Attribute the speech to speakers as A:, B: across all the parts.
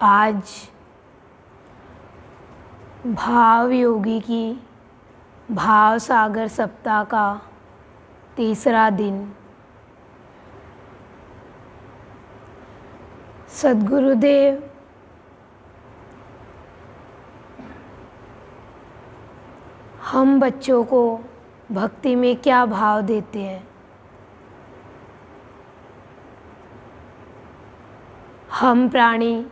A: आज भाव योगी की भाव सागर सप्ताह का तीसरा दिन। सद्गुरुदेव हम बच्चों को भक्ति में क्या भाव देते हैं। हम प्राणी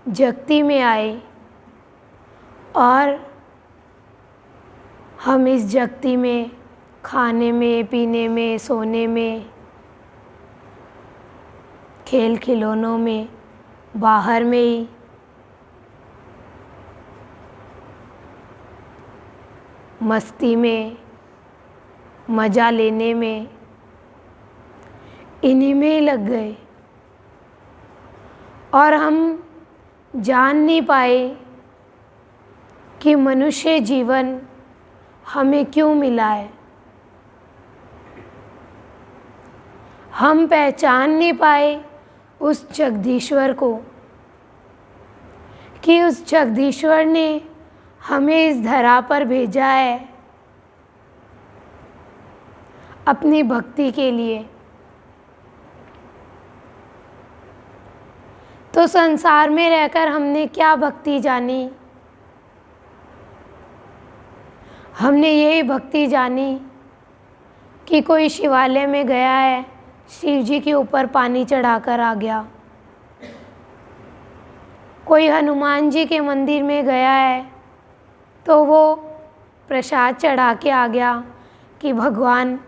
A: जगती में आए और हम इस जगती में खाने में, पीने में, सोने में, खेल खिलौनों में, बाहर में ही मस्ती में, मज़ा लेने में, इन्हीं में ही लग गए और हम जान नहीं पाए कि मनुष्य जीवन हमें क्यों मिला है। हम पहचान नहीं पाए उस जगदीश्वर को कि उस जगदीश्वर ने हमें इस धरा पर भेजा है अपनी भक्ति के लिए। तो संसार में रहकर हमने क्या भक्ति जानी। हमने यही भक्ति जानी कि कोई शिवालय में गया है, शिव जी के ऊपर पानी चढ़ाकर आ गया। कोई हनुमान जी के मंदिर में गया है तो वो प्रसाद चढ़ा के आ गया कि भगवान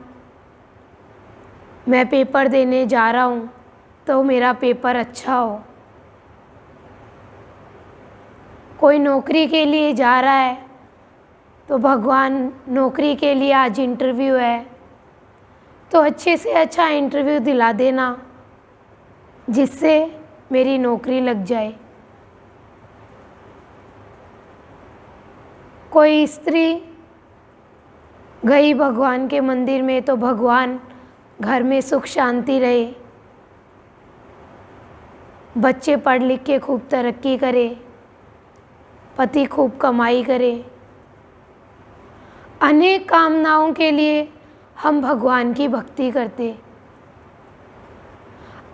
A: मैं पेपर देने जा रहा हूँ तो मेरा पेपर अच्छा हो। कोई नौकरी के लिए जा रहा है तो भगवान नौकरी के लिए आज इंटरव्यू है तो अच्छे से अच्छा इंटरव्यू दिला देना जिससे मेरी नौकरी लग जाए। कोई स्त्री गई भगवान के मंदिर में तो भगवान घर में सुख शांति रहे, बच्चे पढ़ लिख के खूब तरक्की करे, पति खूब कमाई करे। अनेक कामनाओं के लिए हम भगवान की भक्ति करते।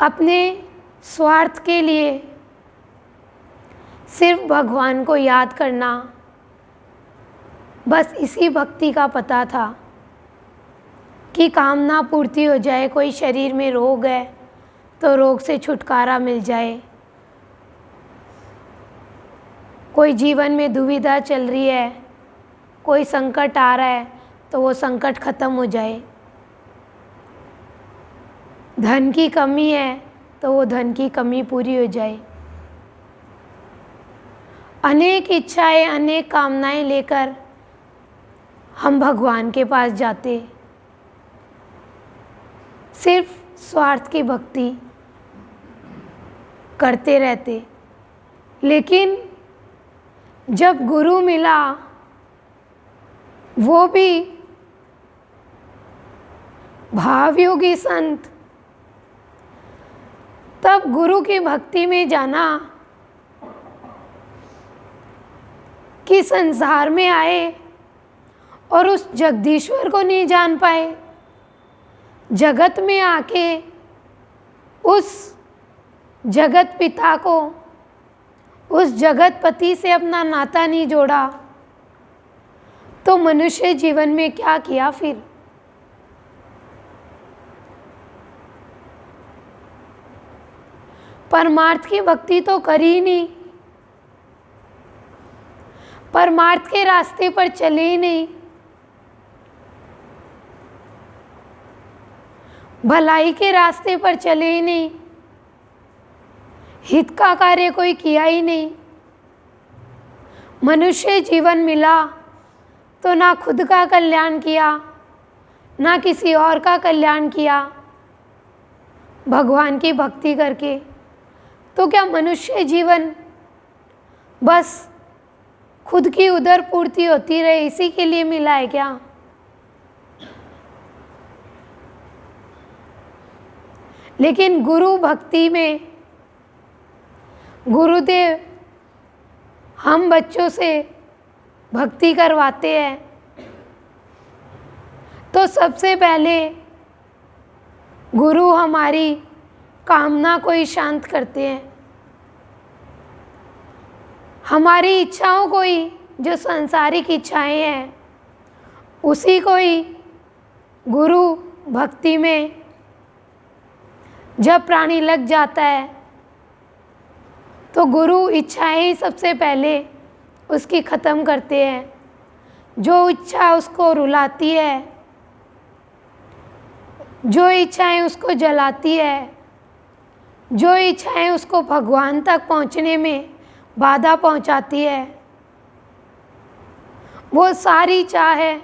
A: अपने स्वार्थ के लिए सिर्फ भगवान को याद करना, बस इसी भक्ति का पता था कि कामना पूर्ति हो जाए। कोई शरीर में रोग है तो रोग से छुटकारा मिल जाए। कोई जीवन में दुविधा चल रही है, कोई संकट आ रहा है तो वो संकट खत्म हो जाए। धन की कमी है तो वो धन की कमी पूरी हो जाए। अनेक इच्छाएं, अनेक कामनाएं लेकर हम भगवान के पास जाते, सिर्फ स्वार्थ की भक्ति करते रहते। लेकिन जब गुरु मिला, वो भी भावयोगी संत, तब गुरु की भक्ति में जाना कि संसार में आए और उस जगदीश्वर को नहीं जान पाए, जगत में आके उस जगत पिता को, उस जगत पति से अपना नाता नहीं जोड़ा, तो मनुष्य जीवन में क्या किया फिर। परमार्थ की भक्ति तो करी ही नहीं, परमार्थ के रास्ते पर चले ही नहीं, भलाई के रास्ते पर चले ही नहीं, हित का कार्य कोई किया ही नहीं। मनुष्य जीवन मिला तो ना खुद का कल्याण किया, ना किसी और का कल्याण किया भगवान की भक्ति करके। तो क्या मनुष्य जीवन बस खुद की उदर पूर्ति होती रहे इसी के लिए मिला है क्या। लेकिन गुरु भक्ति में गुरुदेव हम बच्चों से भक्ति करवाते हैं तो सबसे पहले गुरु हमारी कामना को ही शांत करते हैं, हमारी इच्छाओं को ही, जो सांसारिक इच्छाएं हैं उसी को ही गुरु भक्ति में जब प्राणी लग जाता है तो गुरु इच्छाएं ही सबसे पहले उसकी ख़त्म करते हैं। जो इच्छा उसको रुलाती है, जो इच्छाएं उसको जलाती है, जो इच्छाएं उसको भगवान तक पहुंचने में बाधा पहुंचाती है, वो सारी चाह है,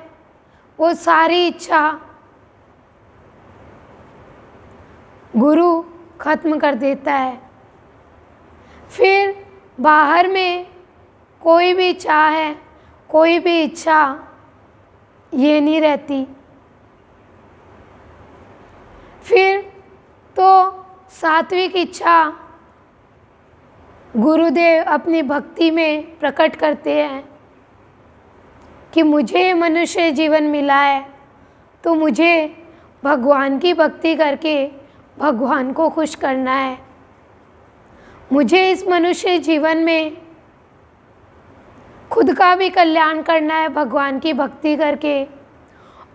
A: वो सारी इच्छा गुरु खत्म कर देता है। फिर बाहर में कोई भी चाह है, कोई भी इच्छा ये नहीं रहती। फिर तो सात्विक इच्छा गुरुदेव अपनी भक्ति में प्रकट करते हैं कि मुझे मनुष्य जीवन मिला है तो मुझे भगवान की भक्ति करके भगवान को खुश करना है। मुझे इस मनुष्य जीवन में खुद का भी कल्याण करना है भगवान की भक्ति करके,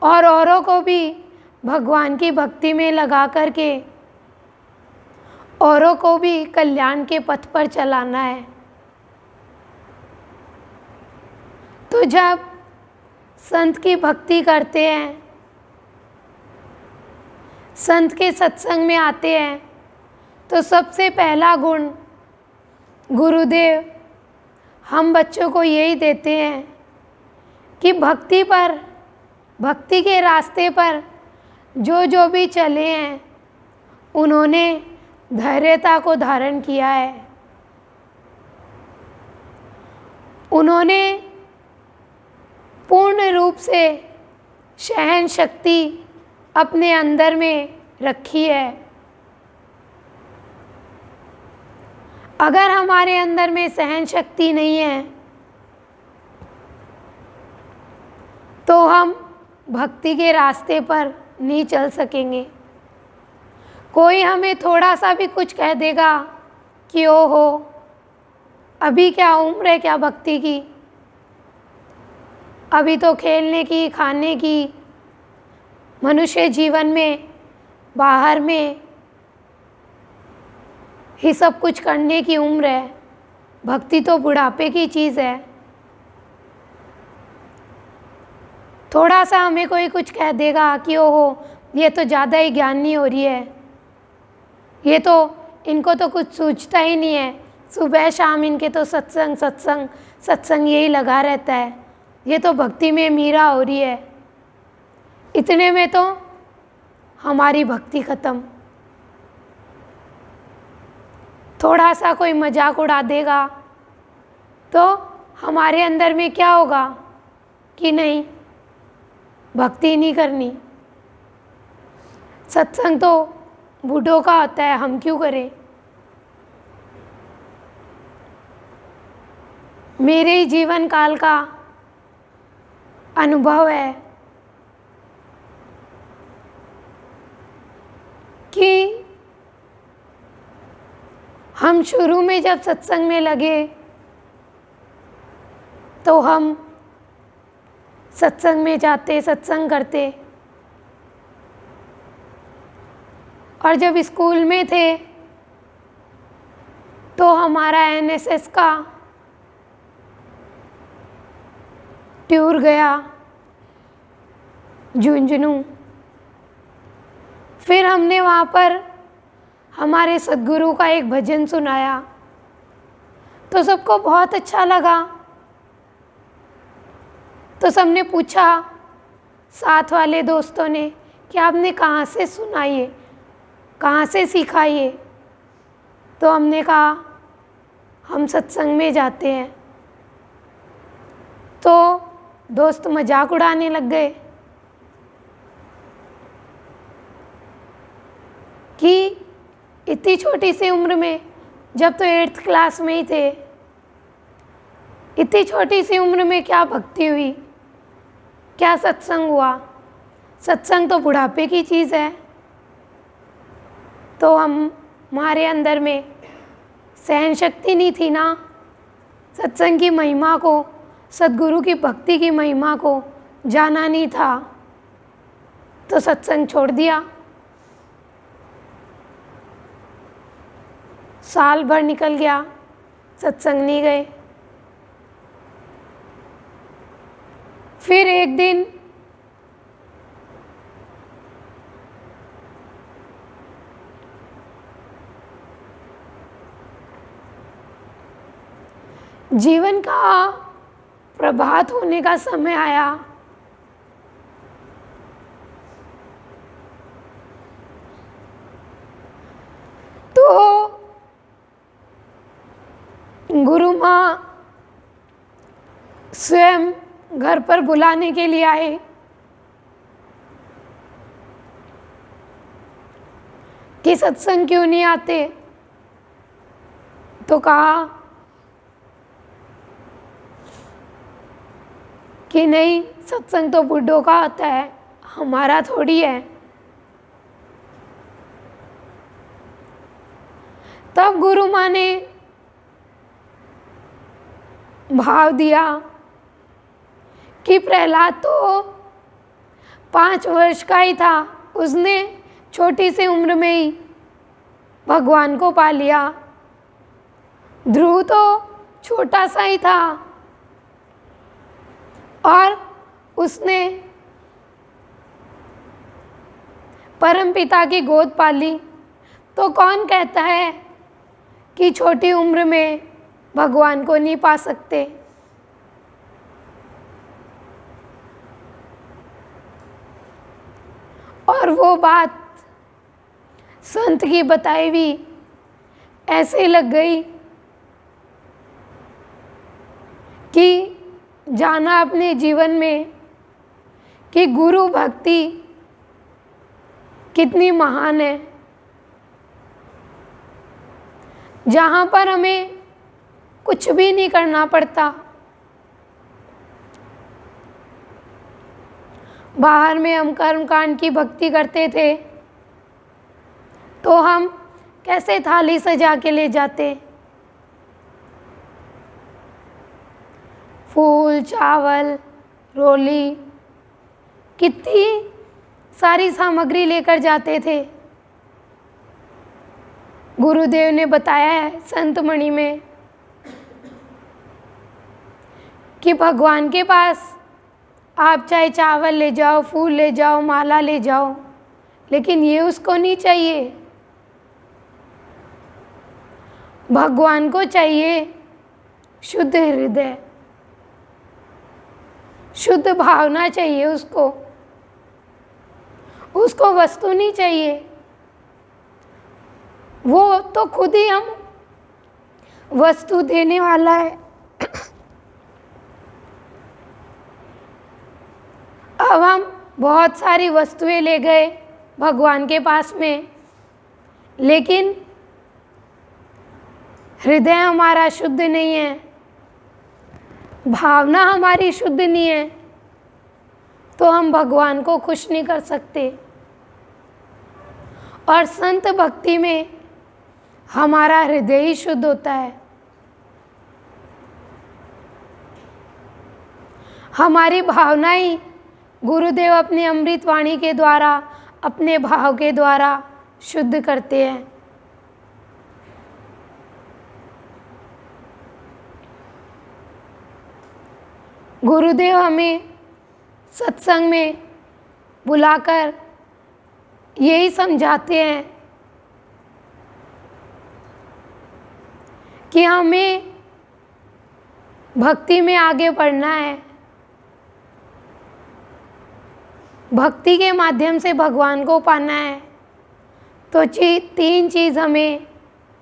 A: और औरों को भी भगवान की भक्ति में लगा करके औरों को भी कल्याण के पथ पर चलाना है। तो जब संत की भक्ति करते हैं, संत के सत्संग में आते हैं, तो सबसे पहला गुण गुरुदेव हम बच्चों को यही देते हैं कि भक्ति पर, भक्ति के रास्ते पर जो जो भी चले हैं उन्होंने धैर्यता को धारण किया है, उन्होंने पूर्ण रूप से सहन शक्ति अपने अंदर में रखी है। अगर हमारे अंदर में सहन शक्ति नहीं है तो हम भक्ति के रास्ते पर नहीं चल सकेंगे। कोई हमें थोड़ा सा भी कुछ कह देगा कि ओहो अभी क्या उम्र है क्या भक्ति की, अभी तो खेलने की, खाने की, मनुष्य जीवन में बाहर में ही सब कुछ करने की उम्र है, भक्ति तो बुढ़ापे की चीज़ है। थोड़ा सा हमें कोई कुछ कह देगा कि ओहो ये तो ज़्यादा ही ज्ञानी हो रही है, ये तो इनको तो कुछ सूझता ही नहीं है, सुबह शाम इनके तो सत्संग सत्संग सत्संग यही लगा रहता है, ये तो भक्ति में मीरा हो रही है, इतने में तो हमारी भक्ति ख़त्म। थोड़ा सा कोई मजाक उड़ा देगा तो हमारे अंदर में क्या होगा कि नहीं भक्ति नहीं करनी, सत्संग तो बूढ़ों का होता है, हम क्यों करें। मेरे ही जीवन काल का अनुभव है कि हम शुरू में जब सत्संग में लगे तो हम सत्संग में जाते, सत्संग करते, और जब स्कूल में थे तो हमारा एनएसएस का टूर गया झुंझुनू। फिर हमने वहाँ पर हमारे सद्गुरु का एक भजन सुनाया तो सबको बहुत अच्छा लगा। तो सबने पूछा, साथ वाले दोस्तों ने, कि आपने कहाँ से सुना ये, कहाँ से सीखा ये। तो हमने कहा हम सत्संग में जाते हैं। तो दोस्त मजाक उड़ाने लग गए कि इतनी छोटी सी उम्र में जब तो 8th क्लास में ही थे। इतनी छोटी सी उम्र में क्या भक्ति हुई, क्या सत्संग हुआ। सत्संग तो बुढ़ापे की चीज़ है। तो हमारे अंदर में सहन शक्ति नहीं थी ना, सत्संग की महिमा को, सद्गुरु की भक्ति की महिमा को जाना नहीं था, तो सत्संग छोड़ दिया। साल भर निकल गया, सत्संग नहीं गए। फिर एक दिन जीवन का प्रभात होने का समय आया। तो गुरु माँ स्वयं घर पर बुलाने के लिए आए। कि सत्संग क्यों नहीं आते? तो कहा कि नहीं, सत्संग तो बुड्ढों का होता है, हमारा थोड़ी है। तब गुरु माँ ने भाव दिया कि प्रहलाद तो 5 वर्ष का ही था, उसने छोटी सी उम्र में ही भगवान को पा लिया। ध्रुव तो छोटा सा ही था और उसने परमपिता की गोद पाली। तो कौन कहता है कि छोटी उम्र में भगवान को नहीं पा सकते? और वो बात संत की बताई हुई ऐसे लग गई कि जाना अपने जीवन में कि गुरु भक्ति कितनी महान है, जहाँ पर हमें कुछ भी नहीं करना पड़ता। बाहर में हम कर्मकांड की भक्ति करते थे तो हम कैसे थाली सजा के ले जाते, फूल, चावल, रोली, कितनी सारी सामग्री लेकर जाते थे। गुरुदेव ने बताया है संतमणि में कि भगवान के पास आप चाहे चावल ले जाओ, फूल ले जाओ, माला ले जाओ, लेकिन ये उसको नहीं चाहिए। भगवान को चाहिए शुद्ध हृदय, शुद्ध भावना चाहिए उसको वस्तु नहीं चाहिए। वो तो खुद ही हम वस्तु देने वाला है। अब हम बहुत सारी वस्तुएं ले गए भगवान के पास में, लेकिन हृदय हमारा शुद्ध नहीं है, भावना हमारी शुद्ध नहीं है, तो हम भगवान को खुश नहीं कर सकते। और संत भक्ति में हमारा हृदय ही शुद्ध होता है। हमारी भावना ही गुरुदेव अपनी अमृत वाणी के द्वारा, अपने भाव के द्वारा शुद्ध करते हैं। गुरुदेव हमें सत्संग में बुलाकर यही समझाते हैं कि हमें भक्ति में आगे बढ़ना है। भक्ति के माध्यम से भगवान को पाना है, तो 3 चीज़ हमें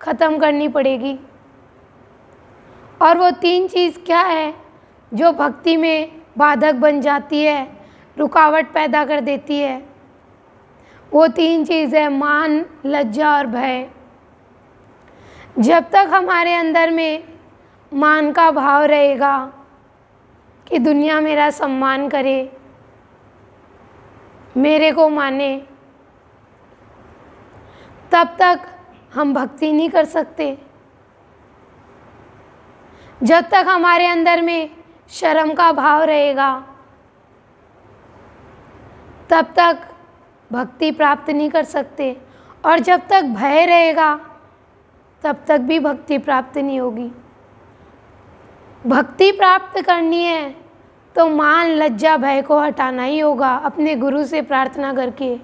A: ख़त्म करनी पड़ेगी। और वो 3 चीज़ क्या है जो भक्ति में बाधक बन जाती है, रुकावट पैदा कर देती है? वो 3 चीज़ है मान, लज्जा और भय। जब तक हमारे अंदर में मान का भाव रहेगा कि दुनिया मेरा सम्मान करे, मेरे को माने, तब तक हम भक्ति नहीं कर सकते। जब तक हमारे अंदर में शर्म का भाव रहेगा, तब तक भक्ति प्राप्त नहीं कर सकते। और जब तक भय रहेगा, तब तक भी भक्ति प्राप्त नहीं होगी। भक्ति प्राप्त करनी है तो मान, लज्जा, भय को हटाना ही होगा अपने गुरु से प्रार्थना करके।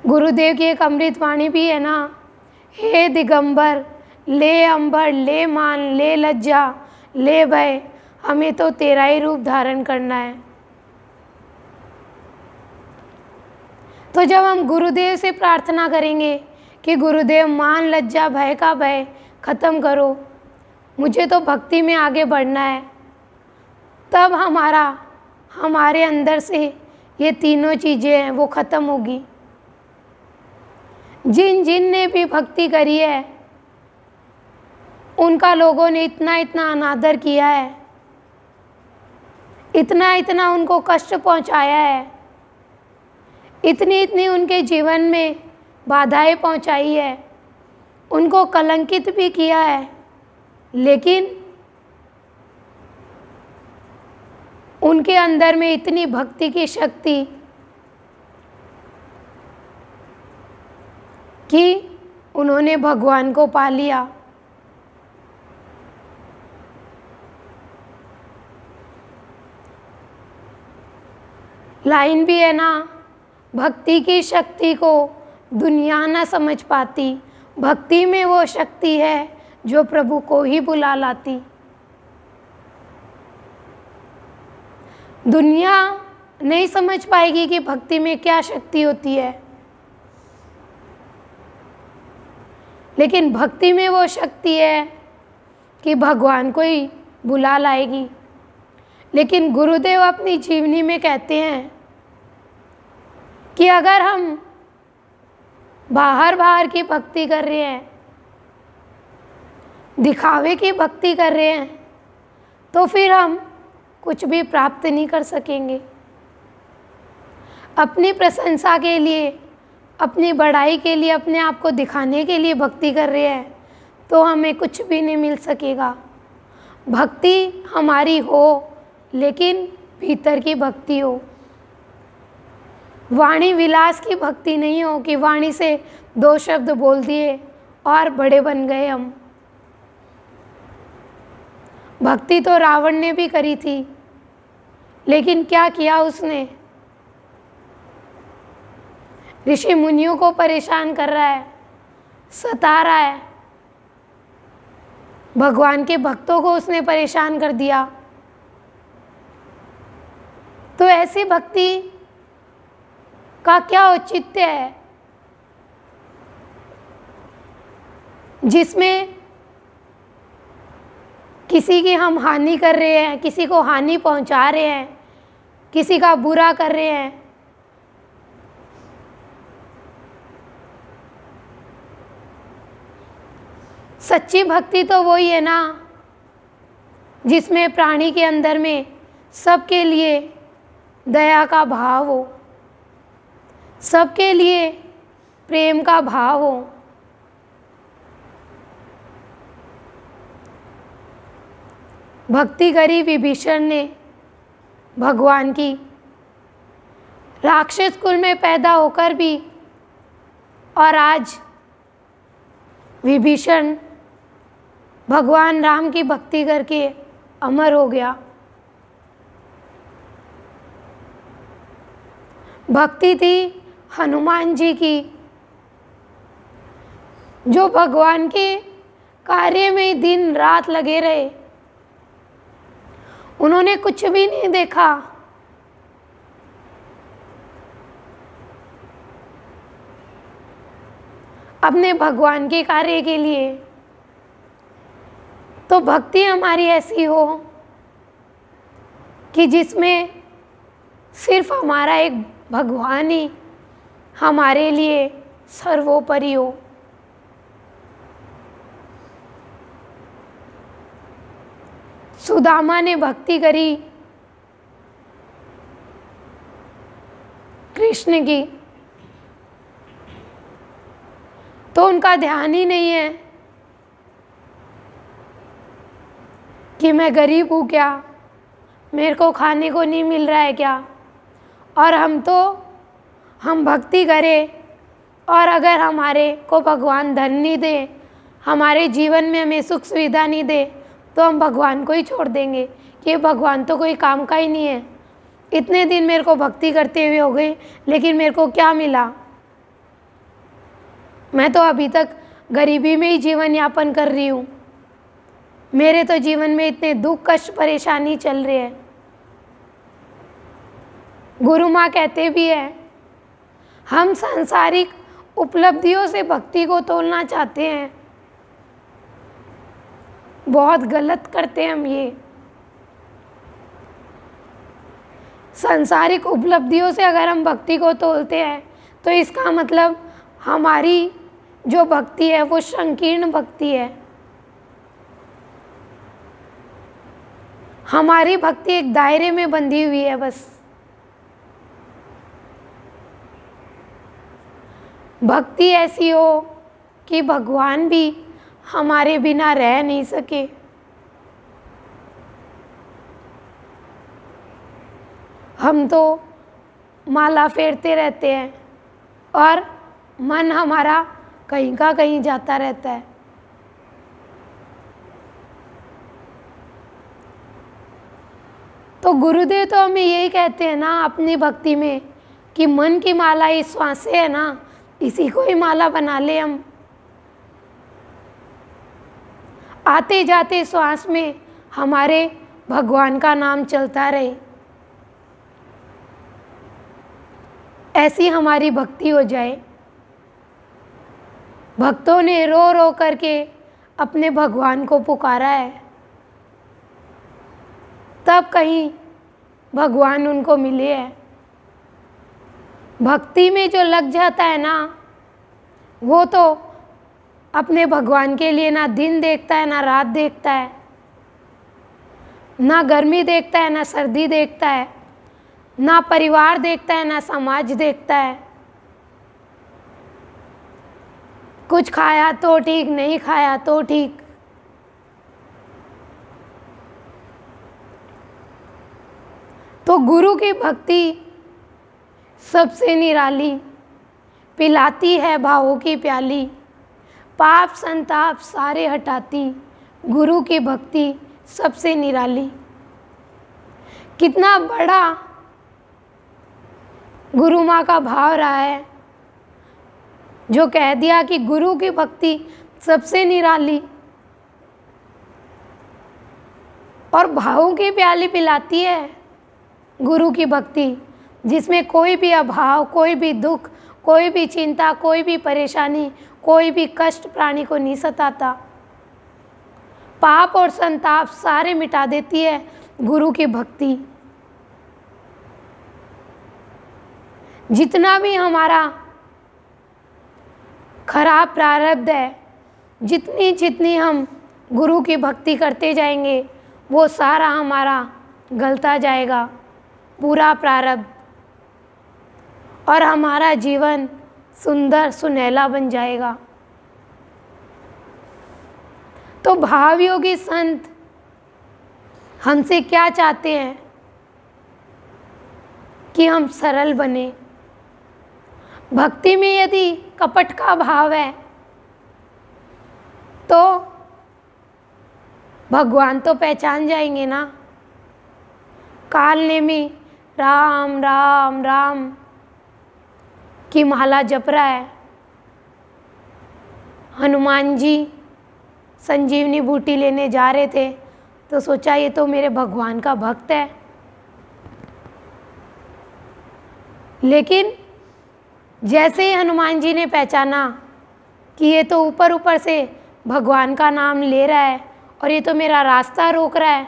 A: गुरुदेव की एक अमृत वाणी भी है ना, हे दिगंबर, ले अंबर, ले मान, ले लज्जा, ले भय, हमें तो तेरा ही रूप धारण करना है। तो जब हम गुरुदेव से प्रार्थना करेंगे कि गुरुदेव मान, लज्जा, भय का भय ख़त्म करो, मुझे तो भक्ति में आगे बढ़ना है, तब हमारे अंदर से ये तीनों चीज़ें हैं वो ख़त्म होगी। जिन ने भी भक्ति करी है, उनका लोगों ने इतना इतना अनादर किया है, इतना इतना उनको कष्ट पहुंचाया है, इतनी इतनी उनके जीवन में बाधाएं पहुंचाई है, उनको कलंकित भी किया है, लेकिन उनके अंदर में इतनी भक्ति की शक्ति कि उन्होंने भगवान को पा लिया। लाइन भी है ना, भक्ति की शक्ति को दुनिया ना समझ पाती, भक्ति में वो शक्ति है जो प्रभु को ही बुला लाती। दुनिया नहीं समझ पाएगी कि भक्ति में क्या शक्ति होती है, लेकिन भक्ति में वो शक्ति है कि भगवान को ही बुला लाएगी। लेकिन गुरुदेव अपनी जीवनी में कहते हैं कि अगर हम बाहर की भक्ति कर रहे हैं, दिखावे की भक्ति कर रहे हैं, तो फिर हम कुछ भी प्राप्त नहीं कर सकेंगे। अपनी प्रशंसा के लिए, अपनी बड़ाई के लिए, अपने आप को दिखाने के लिए भक्ति कर रहे हैं, तो हमें कुछ भी नहीं मिल सकेगा। भक्ति हमारी हो, लेकिन भीतर की भक्ति हो। वाणी विलास की भक्ति नहीं हो कि वाणी से 2 शब्द बोल दिए और बड़े बन गए हम। भक्ति तो रावण ने भी करी थी, लेकिन क्या किया उसने? ऋषि मुनियों को परेशान कर रहा है, सता रहा है, भगवान के भक्तों को उसने परेशान कर दिया। तो ऐसी भक्ति का क्या औचित्य है जिसमें किसी की हम हानि कर रहे हैं, किसी को हानि पहुंचा रहे हैं, किसी का बुरा कर रहे हैं। सच्ची भक्ति तो वही है ना जिसमें प्राणी के अंदर में सबके लिए दया का भाव हो, सबके लिए प्रेम का भाव हो। भक्ति करी विभीषण ने भगवान की, राक्षस कुल में पैदा होकर भी, और आज विभीषण भगवान राम की भक्ति करके अमर हो गया। भक्ति थी हनुमान जी की, जो भगवान के कार्य में दिन रात लगे रहे। उन्होंने कुछ भी नहीं देखा, अपने भगवान के कार्य के लिए। तो भक्ति हमारी ऐसी हो कि जिसमें सिर्फ हमारा एक भगवान ही हमारे लिए सर्वोपरि हो। सुदामा ने भक्ति करी कृष्ण की, तो उनका ध्यान ही नहीं है कि मैं गरीब हूँ क्या, मेरे को खाने को नहीं मिल रहा है क्या। और हम भक्ति करें, और अगर हमारे को भगवान धन नहीं दे, हमारे जीवन में हमें सुख सुविधा नहीं दे, तो हम भगवान को ही छोड़ देंगे कि भगवान तो कोई काम का ही नहीं है। इतने दिन मेरे को भक्ति करते हुए हो गए, लेकिन मेरे को क्या मिला? मैं तो अभी तक गरीबी में ही जीवन यापन कर रही हूँ। मेरे तो जीवन में इतने दुख कष्ट परेशानी चल रही है। गुरु माँ कहते भी है, हम सांसारिक उपलब्धियों से भक्ति को तोलना चाहते हैं, बहुत गलत करते हैं हम ये। सांसारिक उपलब्धियों से अगर हम भक्ति को तोलते हैं, तो इसका मतलब हमारी जो भक्ति है वो संकीर्ण भक्ति है। हमारी भक्ति एक दायरे में बंधी हुई है बस। भक्ति ऐसी हो कि भगवान भी हमारे बिना रह नहीं सके। हम तो माला फेरते रहते हैं और मन हमारा कहीं का कहीं जाता रहता है। तो गुरुदेव तो हमें यही कहते हैं ना अपनी भक्ति में, कि मन की माला इस श्वास से है ना, इसी को ही माला बना ले हम। आते जाते श्वास में हमारे भगवान का नाम चलता रहे, ऐसी हमारी भक्ति हो जाए। भक्तों ने रो रो करके अपने भगवान को पुकारा है, तब कहीं भगवान उनको मिले हैं। भक्ति में जो लग जाता है ना, वो तो अपने भगवान के लिए ना दिन देखता है ना रात देखता है, ना गर्मी देखता है ना सर्दी देखता है, ना परिवार देखता है ना समाज देखता है। कुछ खाया तो ठीक, नहीं खाया तो ठीक। तो गुरु की भक्ति सबसे निराली, पिलाती है भावों की प्याली, पाप संताप सारे हटाती, गुरु की भक्ति सबसे निराली। कितना बड़ा गुरु माँ का भाव रहा है, जो कह दिया कि गुरु की भक्ति सबसे निराली और भावों की प्याली पिलाती है गुरु की भक्ति, जिसमें कोई भी अभाव, कोई भी दुख, कोई भी चिंता, कोई भी परेशानी, कोई भी कष्ट प्राणी को नहीं सताता। पाप और संताप सारे मिटा देती है गुरु की भक्ति। जितना भी हमारा खराब प्रारब्ध है, जितनी जितनी हम गुरु की भक्ति करते जाएंगे, वो सारा हमारा गलता जाएगा पूरा प्रारब्ध, और हमारा जीवन सुंदर सुनहला बन जाएगा। तो भावयोगी संत हमसे क्या चाहते हैं कि हम सरल बने। भक्ति में यदि कपट का भाव है, तो भगवान तो पहचान जाएंगे ना। काल नेमी राम राम राम की माला जप रहा है, हनुमान जी संजीवनी बूटी लेने जा रहे थे, तो सोचा ये तो मेरे भगवान का भक्त है। लेकिन जैसे ही हनुमान जी ने पहचाना कि ये तो ऊपर ऊपर से भगवान का नाम ले रहा है और ये तो मेरा रास्ता रोक रहा है,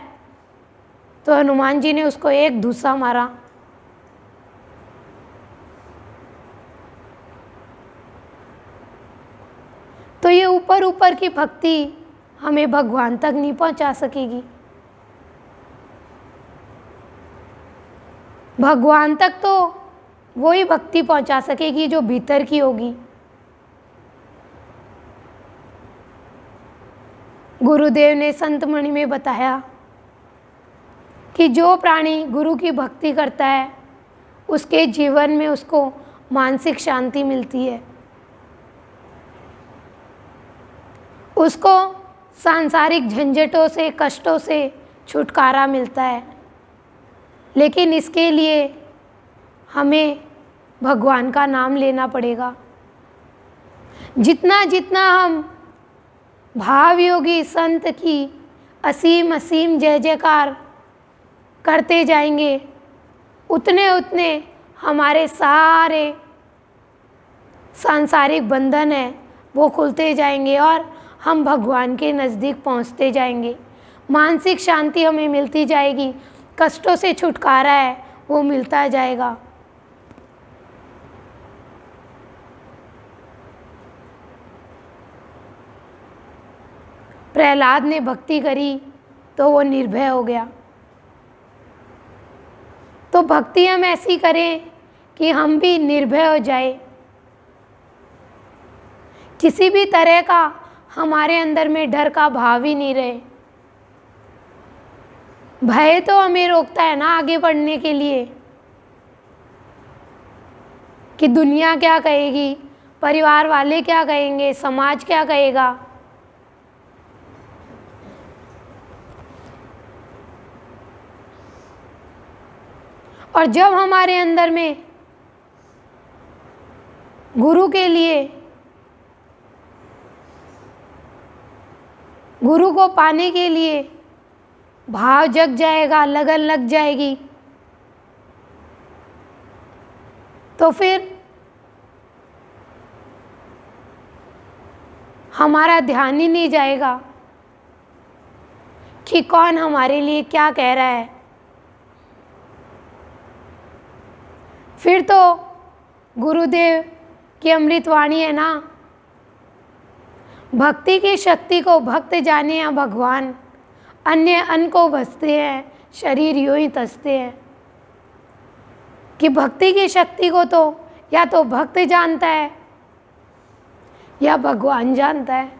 A: तो हनुमान जी ने उसको एक धुस्सा मारा। ये ऊपर ऊपर की भक्ति हमें भगवान तक नहीं पहुंचा सकेगी। भगवान तक तो वही भक्ति पहुंचा सकेगी जो भीतर की होगी। गुरुदेव ने संतमणि में बताया कि जो प्राणी गुरु की भक्ति करता है उसके जीवन में उसको मानसिक शांति मिलती है, उसको सांसारिक झंझटों से, कष्टों से छुटकारा मिलता है। लेकिन इसके लिए हमें भगवान का नाम लेना पड़ेगा। जितना जितना हम भावयोगी संत की असीम असीम जय जयकार करते जाएंगे, उतने उतने हमारे सारे सांसारिक बंधन हैं वो खुलते जाएंगे और हम भगवान के नज़दीक पहुंचते जाएंगे। मानसिक शांति हमें मिलती जाएगी, कष्टों से छुटकारा है वो मिलता जाएगा। प्रहलाद ने भक्ति करी तो वो निर्भय हो गया। तो भक्ति हम ऐसी करें कि हम भी निर्भय हो जाए, किसी भी तरह का हमारे अंदर में डर का भाव ही नहीं रहे। भय तो हमें रोकता है ना आगे बढ़ने के लिए, कि दुनिया क्या कहेगी, परिवार वाले क्या कहेंगे, समाज क्या कहेगा। और जब हमारे अंदर में गुरु के लिए, गुरु को पाने के लिए भाव जग जाएगा, लगन लग जाएगी, तो फिर हमारा ध्यान ही नहीं जाएगा कि कौन हमारे लिए क्या कह रहा है। फिर तो गुरुदेव की अमृत वाणी है ना, भक्ति की शक्ति को भक्त जाने या भगवान, अन्य अन्न को भसते हैं, शरीर यूं ही तसते हैं। कि भक्ति की शक्ति को तो या तो भक्त जानता है या भगवान जानता है।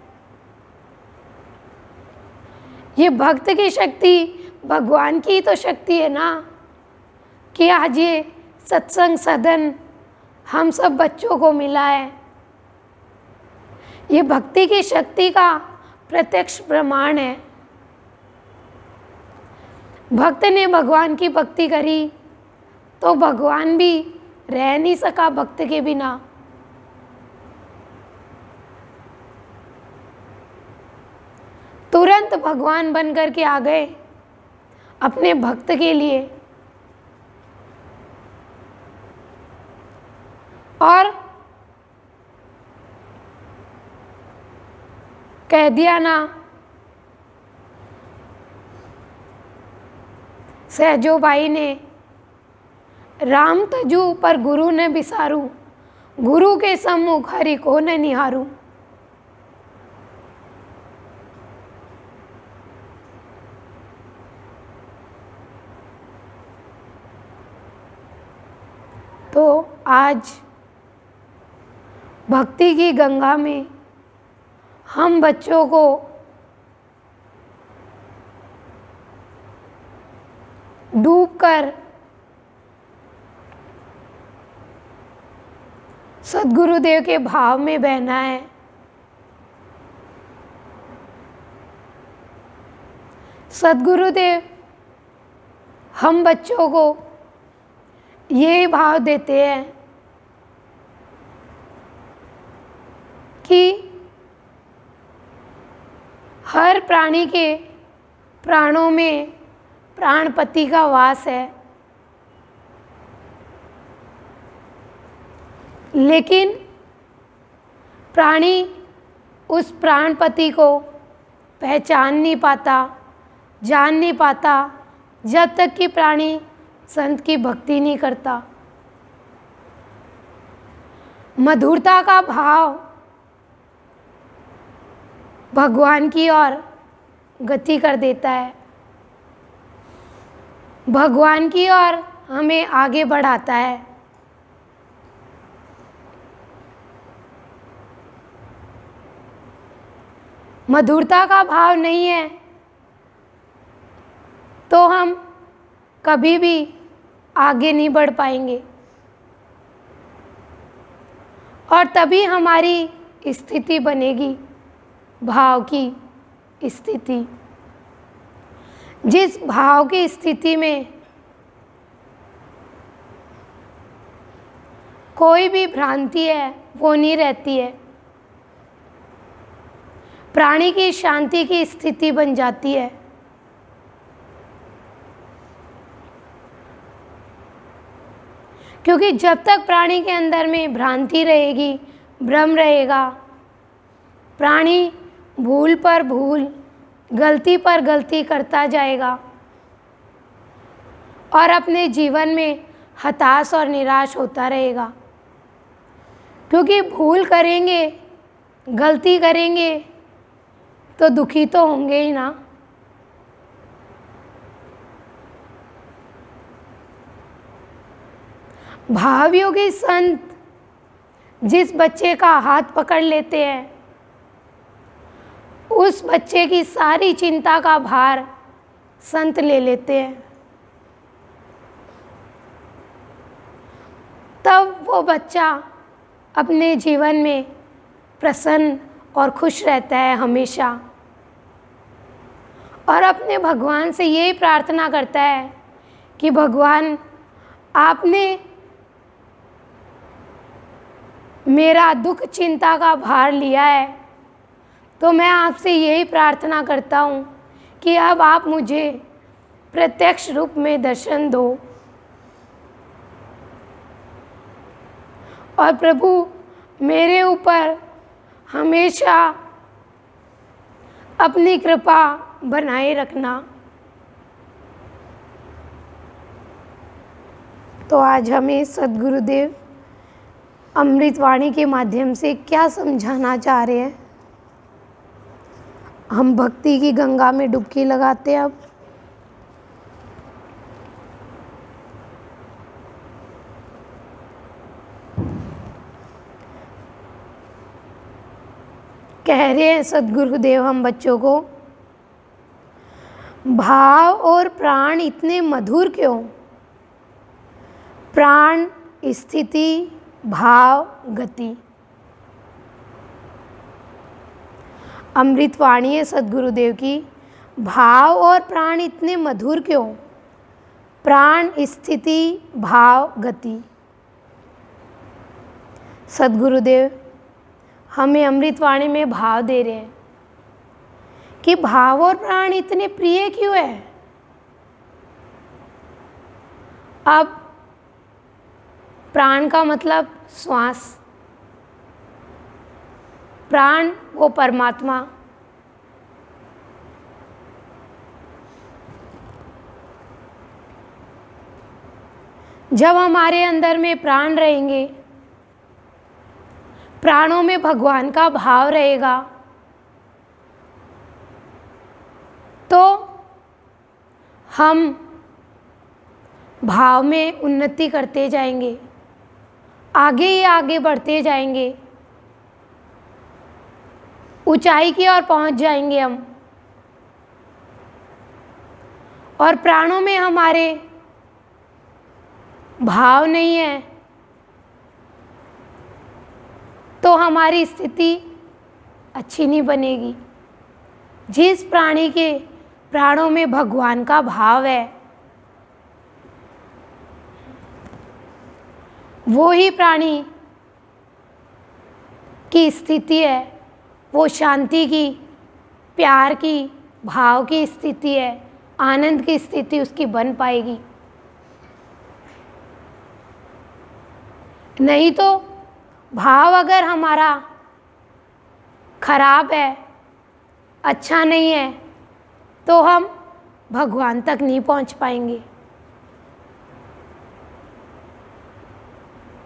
A: ये भक्त की शक्ति भगवान की तो शक्ति है ना, कि आज ये सत्संग सदन हम सब बच्चों को मिला है। ये भक्ति की शक्ति का प्रत्यक्ष प्रमाण है। भक्त ने भगवान की भक्ति करी तो भगवान भी रह नहीं सका भक्त के बिना। तुरंत भगवान बन कर के आ गए अपने भक्त के लिए और कह दिया ना, सहजो भाई ने, राम तजू पर गुरु ने बिसारू, गुरु के सम्मुख हरि को न निहारू। तो आज भक्ति की गंगा में हम बच्चों को डूबकर सद्गुरुदेव के भाव में बहना है। सद्गुरुदेव हम बच्चों को ये भाव देते हैं कि हर प्राणी के प्राणों में प्राणपति का वास है, लेकिन प्राणी उस प्राणपति को पहचान नहीं पाता, जान नहीं पाता, जब तक कि प्राणी संत की भक्ति नहीं करता। मधुरता का भाव भगवान की ओर गति कर देता है, भगवान की ओर हमें आगे बढ़ाता है। मधुरता का भाव नहीं है तो हम कभी भी आगे नहीं बढ़ पाएंगे और तभी हमारी स्थिति बनेगी भाव की स्थिति। जिस भाव की स्थिति में कोई भी भ्रांति है वो नहीं रहती है, प्राणी की शांति की स्थिति बन जाती है। क्योंकि जब तक प्राणी के अंदर में भ्रांति रहेगी, भ्रम रहेगा, प्राणी भूल पर भूल, गलती पर गलती करता जाएगा और अपने जीवन में हताश और निराश होता रहेगा। क्योंकि भूल करेंगे, गलती करेंगे तो दुखी तो होंगे ही ना। भावयोगी संत जिस बच्चे का हाथ पकड़ लेते हैं उस बच्चे की सारी चिंता का भार संत ले लेते हैं। तब वो बच्चा अपने जीवन में प्रसन्न और खुश रहता है हमेशा और अपने भगवान से यही प्रार्थना करता है कि भगवान आपने मेरा दुख चिंता का भार लिया है तो मैं आपसे यही प्रार्थना करता हूँ कि अब आप मुझे प्रत्यक्ष रूप में दर्शन दो और प्रभु मेरे ऊपर हमेशा अपनी कृपा बनाए रखना। तो आज हमें सद्गुरुदेव अमृतवाणी के माध्यम से क्या समझाना चाह रहे हैं, हम भक्ति की गंगा में डुबकी लगाते हैं। अब कह रहे हैं सद्गुरुदेव हम बच्चों को, भाव और प्राण इतने मधुर क्यों? प्राण स्थिति, भाव गति। अमृतवाणी है सद्गुरुदेव की, भाव और प्राण इतने मधुर क्यों? प्राण स्थिति, भाव गति। सद्गुरुदेव हमें अमृतवाणी में भाव दे रहे हैं कि भाव और प्राण इतने प्रिय क्यों है। अब प्राण का मतलब श्वास, प्राण वो परमात्मा, जब हमारे अंदर में प्राण रहेंगे, प्राणों में भगवान का भाव रहेगा तो हम भाव में उन्नति करते जाएंगे, आगे ही आगे बढ़ते जाएंगे, ऊंचाई की ओर पहुंच जाएंगे हम। और प्राणों में हमारे भाव नहीं है तो हमारी स्थिति अच्छी नहीं बनेगी। जिस प्राणी के प्राणों में भगवान का भाव है वो ही प्राणी की स्थिति है, वो शांति की, प्यार की, भाव की स्थिति है, आनंद की स्थिति उसकी बन पाएगी। नहीं तो भाव अगर हमारा खराब है, अच्छा नहीं है तो हम भगवान तक नहीं पहुंच पाएंगे।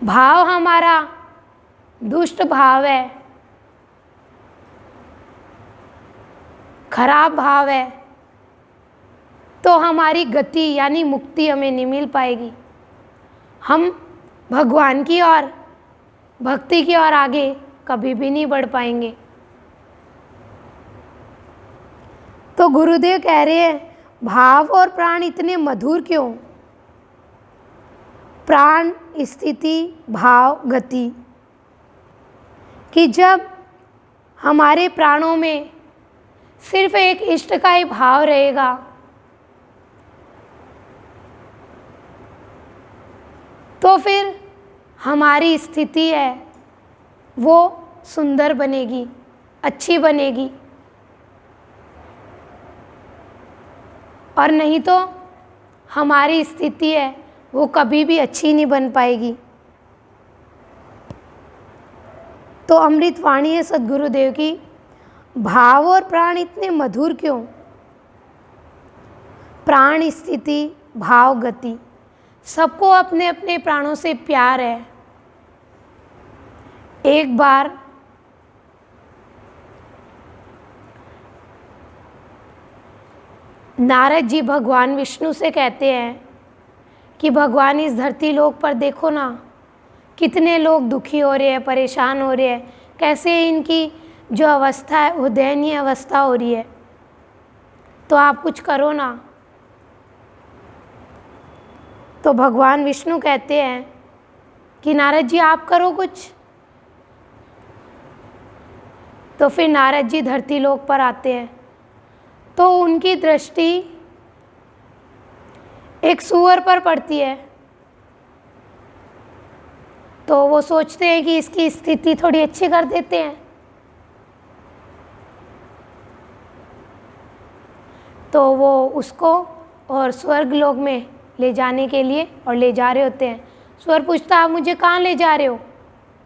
A: भाव हमारा दुष्ट भाव है खराब भाव है तो हमारी गति यानी मुक्ति हमें नहीं मिल पाएगी। हम भगवान की ओर, भक्ति की ओर आगे कभी भी नहीं बढ़ पाएंगे। तो गुरुदेव कह रहे हैं, भाव और प्राण इतने मधुर क्यों? प्राण, स्थिति, भाव, गति, कि जब हमारे प्राणों में सिर्फ एक इष्ट का ही भाव रहेगा तो फिर हमारी स्थिति है वो सुंदर बनेगी, अच्छी बनेगी, और नहीं तो हमारी स्थिति है वो कभी भी अच्छी नहीं बन पाएगी। तो अमृत वाणी है सद्गुरुदेव की, भाव और प्राण इतने मधुर क्यों? प्राण, स्थिति, भाव, गति, सबको अपने अपने प्राणों से प्यार है। एक बार नारद जी भगवान विष्णु से कहते हैं कि भगवान इस धरती लोक पर देखो ना, कितने लोग दुखी हो रहे हैं, परेशान हो रहे हैं, कैसे इनकी जो अवस्था है वो दयनीय अवस्था हो रही है, तो आप कुछ करो ना। तो भगवान विष्णु कहते हैं कि नारद जी आप करो कुछ। तो फिर नारद जी धरती लोक पर आते हैं तो उनकी दृष्टि एक सूअर पर पड़ती है। तो वो सोचते हैं कि इसकी स्थिति थोड़ी अच्छी कर देते हैं। तो वो उसको और स्वर्ग लोक में ले जाने के लिए और ले जा रहे होते हैं। सूअर पूछता आप मुझे कहाँ ले जा रहे हो?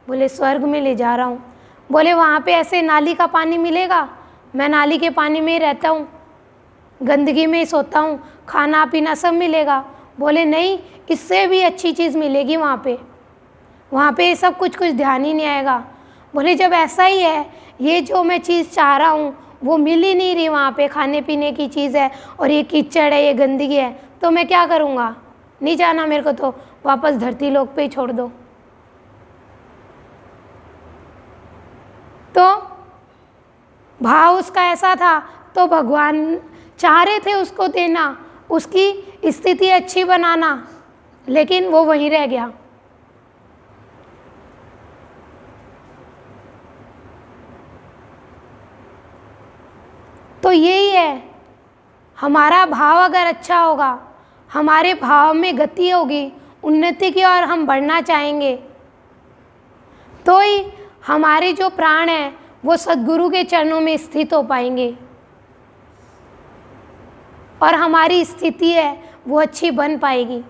A: बोले स्वर्ग में ले जा रहा हूँ। बोले वहाँ पे ऐसे नाली का पानी मिलेगा? मैं नाली के पानी में ही रहता हूँ, गंदगी में ही सोता हूँ, खाना पीना सब मिलेगा। बोले नहीं, इससे भी अच्छी चीज़ मिलेगी वहाँ पे ये सब कुछ ध्यान ही नहीं आएगा। बोले जब ऐसा ही है, ये जो मैं चीज़ चाह रहा हूँ वो मिल ही नहीं रही, वहाँ पे खाने पीने की चीज़ है और ये कीचड़ है, ये गंदगी है, तो मैं क्या करूँगा? नहीं जाना मेरे को, तो वापस धरती लोक पे ही छोड़ दो। तो भाव उसका ऐसा था, तो भगवान चाह रहे थे उसको देना, उसकी स्थिति अच्छी बनाना, लेकिन वो वहीं रह गया। तो यही है, हमारा भाव अगर अच्छा होगा, हमारे भाव में गति होगी, उन्नति की ओर हम बढ़ना चाहेंगे, तो ही हमारे जो प्राण हैं वो सद्गुरु के चरणों में स्थित हो पाएंगे और हमारी स्थिति है वो अच्छी बन पाएगी।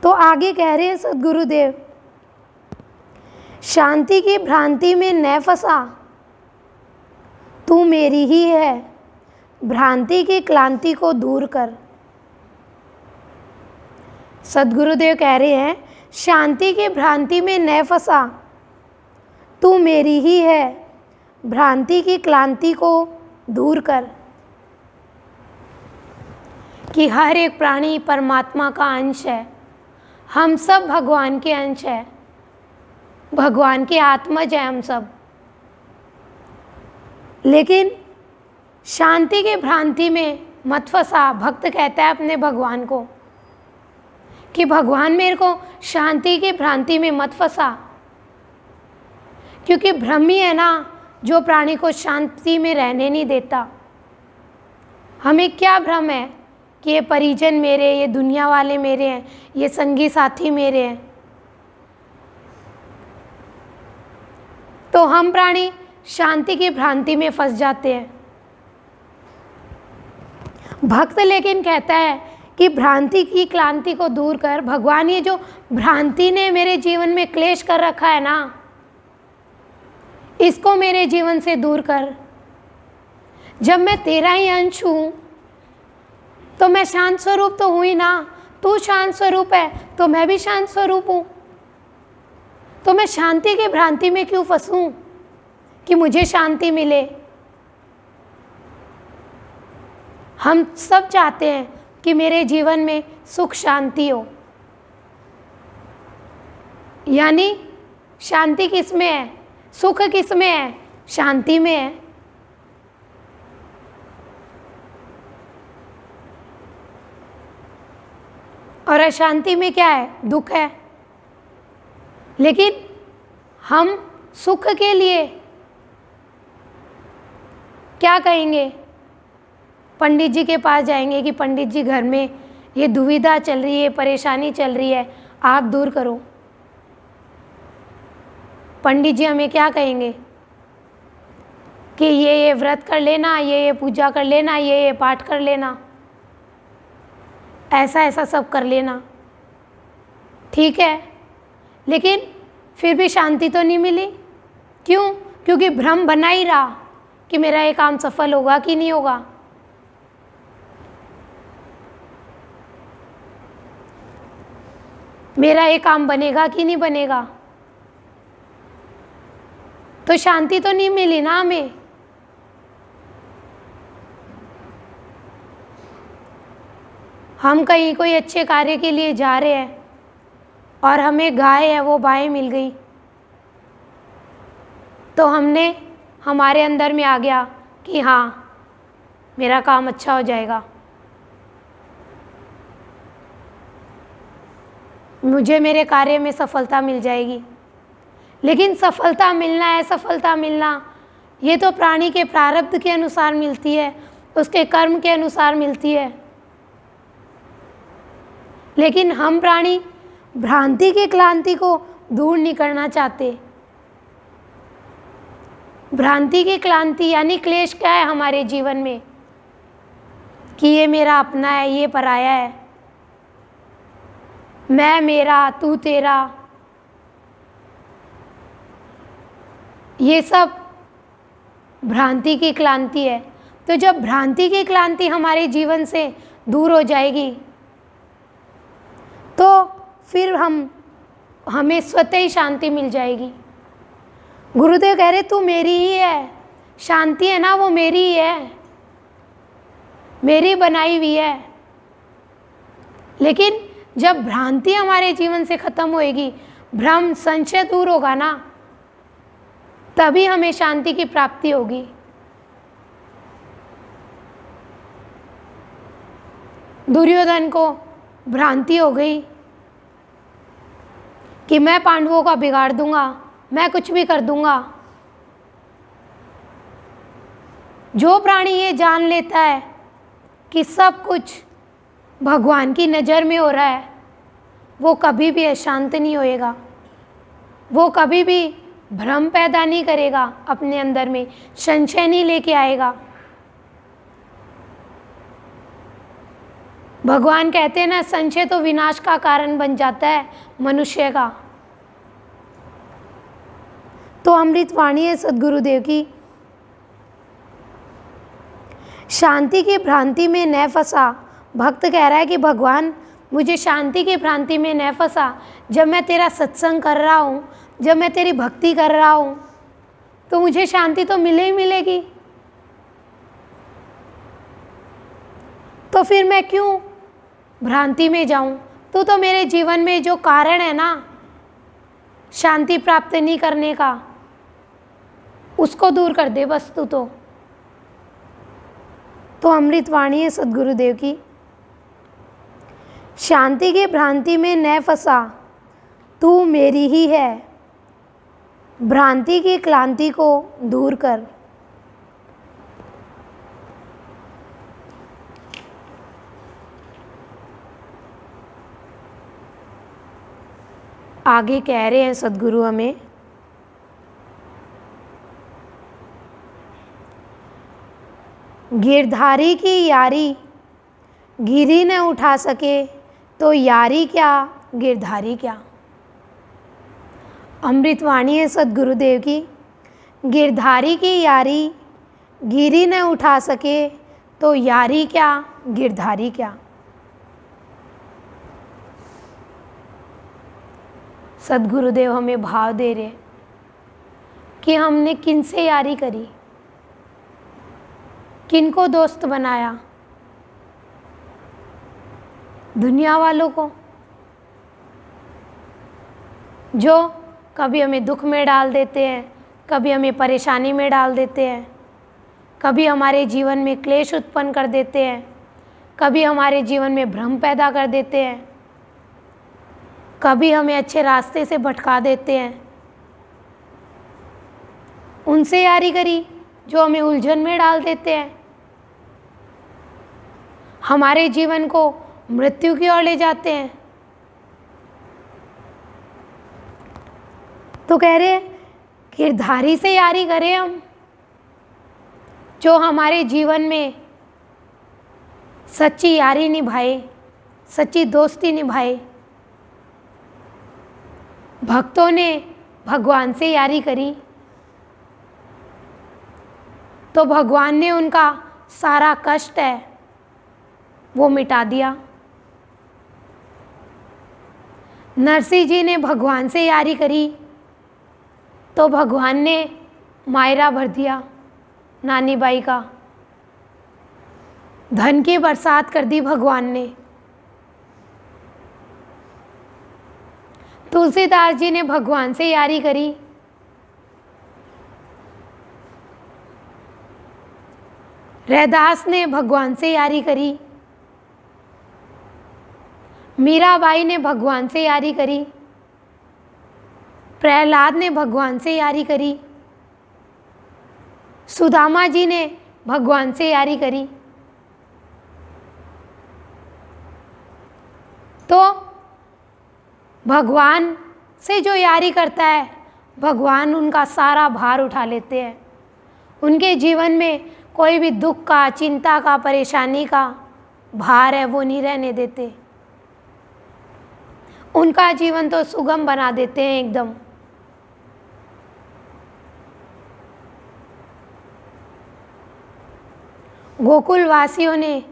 A: तो आगे कह रहे हैं सद्गुरुदेव, शांति की भ्रांति में न फंसा, तू मेरी ही है, भ्रांति की क्लांति को दूर कर। सद्गुरुदेव कह रहे हैं, शांति की भ्रांति में न फंसा, तू मेरी ही है, भ्रांति की क्लांति को दूर कर। कि हर एक प्राणी परमात्मा का अंश है, हम सब भगवान के अंश है, भगवान के आत्मज है हम सब। लेकिन शांति की भ्रांति में मत फंसा। भक्त कहता है अपने भगवान को कि भगवान मेरे को शांति की भ्रांति में मत फंसा, क्योंकि भ्रम ही है ना जो प्राणी को शांति में रहने नहीं देता। हमें क्या भ्रम है कि ये परिजन मेरे, ये दुनिया वाले मेरे हैं, ये संगी साथी मेरे हैं। तो हम प्राणी शांति की भ्रांति में फंस जाते हैं। भक्त लेकिन कहता है कि भ्रांति की क्लांति को दूर कर। भगवान, ये जो भ्रांति ने मेरे जीवन में क्लेश कर रखा है ना, इसको मेरे जीवन से दूर कर। जब मैं तेरा ही अंश हूँ तो मैं शांत स्वरूप तो हूँ ही ना। तू शांत स्वरूप है तो मैं भी शांत स्वरूप हूँ। तो मैं शांति की भ्रांति में क्यों फंसूँ? कि मुझे शांति मिले। हम सब चाहते हैं कि मेरे जीवन में सुख शांति हो। यानी शांति किस में है? सुख किस में है? शांति में है। और अशांति में क्या है? दुख है। लेकिन हम सुख के लिए क्या कहेंगे? पंडित जी के पास जाएंगे कि पंडित जी घर में ये दुविधा चल रही है, परेशानी चल रही है, आप दूर करो। पंडित जी हमें क्या कहेंगे कि ये व्रत कर लेना, ये पूजा कर लेना, ये पाठ कर लेना, ऐसा ऐसा सब कर लेना। ठीक है, लेकिन फिर भी शांति तो नहीं मिली। क्यों? क्योंकि भ्रम बना ही रहा कि मेरा ये काम सफल होगा कि नहीं होगा। मेरा ये काम बनेगा कि नहीं बनेगा। तो शांति तो नहीं मिली ना हमें। हम कहीं कोई अच्छे कार्य के लिए जा रहे हैं और हमें गाय है वो बाएं मिल गई, तो हमने हमारे अंदर में आ गया कि हाँ मेरा काम अच्छा हो जाएगा, मुझे मेरे कार्य में सफलता मिल जाएगी। लेकिन सफलता मिलना है, सफलता मिलना ये तो प्राणी के प्रारब्ध के अनुसार मिलती है, उसके कर्म के अनुसार मिलती है। लेकिन हम प्राणी भ्रांति की क्लांति को दूर नहीं करना चाहते। भ्रांति की क्लांति यानी क्लेश क्या है हमारे जीवन में कि ये मेरा अपना है, ये पराया है, मैं मेरा तू तेरा, ये सब भ्रांति की क्लांति है। तो जब भ्रांति की क्लांति हमारे जीवन से दूर हो जाएगी तो फिर हमें स्वतः ही शांति मिल जाएगी। गुरुदेव कह रहे तू मेरी ही है, शांति है ना वो मेरी ही है, मेरी बनाई हुई है। लेकिन जब भ्रांति हमारे जीवन से खत्म होएगी, भ्रम संशय दूर होगा ना, तभी हमें शांति की प्राप्ति होगी। दुर्योधन को भ्रांति हो गई कि मैं पांडवों का बिगाड़ दूंगा, मैं कुछ भी कर दूंगा। जो प्राणी ये जान लेता है कि सब कुछ भगवान की नज़र में हो रहा है, वो कभी भी अशांत नहीं होएगा, वो कभी भी भ्रम पैदा नहीं करेगा, अपने अंदर में संशय नहीं लेके आएगा। भगवान कहते हैं ना, संशय तो विनाश का कारण बन जाता है मनुष्य का। तो अमृत वाणी है सद्गुरुदेव की, शांति की भ्रांति में न फंसा। भक्त कह रहा है कि भगवान मुझे शांति की भ्रांति में न फंसा। जब मैं तेरा सत्संग कर रहा हूँ, जब मैं तेरी भक्ति कर रहा हूँ, तो मुझे शांति तो मिले ही मिलेगी। तो फिर मैं क्यों भ्रांति में जाऊं? तू तो मेरे जीवन में जो कारण है ना शांति प्राप्त नहीं करने का, उसको दूर कर दे बस तू तो अमृत वाणी है सद्गुरुदेव की, शांति की भ्रांति में न फंसा, तू मेरी ही है, भ्रांति की क्लांति को दूर कर। आगे कह रहे हैं सद्गुरु हमें, गिरधारी की यारी गिरी न उठा सके, तो यारी क्या गिरधारी क्या। अमृतवाणी है सद्गुरुदेव की, गिरधारी की यारी गिरी न उठा सके, तो यारी क्या गिरधारी क्या। सद्गुरुदेव हमें भाव दे रहे, कि हमने किन से यारी करी, किन को दोस्त बनाया। दुनिया वालों को, जो कभी हमें दुख में डाल देते हैं, कभी हमें परेशानी में डाल देते हैं, कभी हमारे जीवन में क्लेश उत्पन्न कर देते हैं, कभी हमारे जीवन में भ्रम पैदा कर देते हैं, कभी हमें अच्छे रास्ते से भटका देते हैं। उनसे यारी करी जो हमें उलझन में डाल देते हैं, हमारे जीवन को मृत्यु की ओर ले जाते हैं। तो कह रहे गिरधारी से यारी करें हम, जो हमारे जीवन में सच्ची यारी निभाए, सच्ची दोस्ती निभाए। भक्तों ने भगवान से यारी करी तो भगवान ने उनका सारा कष्ट है वो मिटा दिया। नरसिंह जी ने भगवान से यारी करी तो भगवान ने मायरा भर दिया नानी बाई का, धन की बरसात कर दी भगवान ने। तुलसीदास जी ने भगवान से यारी करी रैदास ने भगवान से यारी करी, मीराबाई ने भगवान से यारी करी, प्रहलाद ने भगवान से यारी करी, सुदामा जी ने भगवान से यारी करी। तो भगवान से जो यारी करता है, भगवान उनका सारा भार उठा लेते हैं। उनके जीवन में कोई भी दुख का, चिंता का, परेशानी का भार है वो नहीं रहने देते। उनका जीवन तो सुगम बना देते हैं एकदम। गोकुल वासियों ने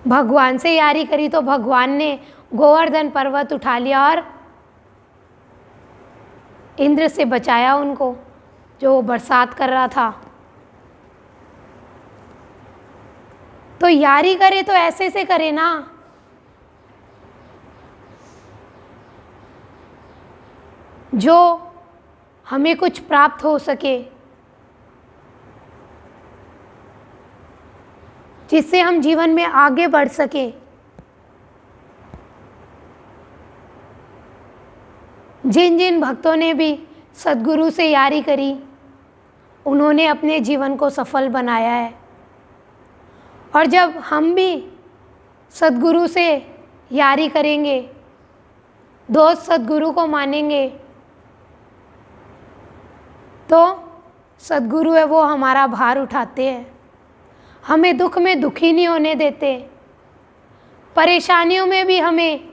A: भगवान से यारी करी तो भगवान ने गोवर्धन पर्वत उठा लिया और इंद्र से बचाया उनको, जो बरसात कर रहा था। तो यारी करे तो ऐसे से करे ना, जो हमें कुछ प्राप्त हो सके, जिससे हम जीवन में आगे बढ़ सके। जिन जिन भक्तों ने भी सद्गुरु से यारी करी, उन्होंने अपने जीवन को सफल बनाया है। और जब हम भी सद्गुरु से यारी करेंगे, दोस्त सद्गुरु को मानेंगे, तो सद्गुरु है वो हमारा भार उठाते हैं, हमें दुख में दुखी नहीं होने देते, परेशानियों में भी हमें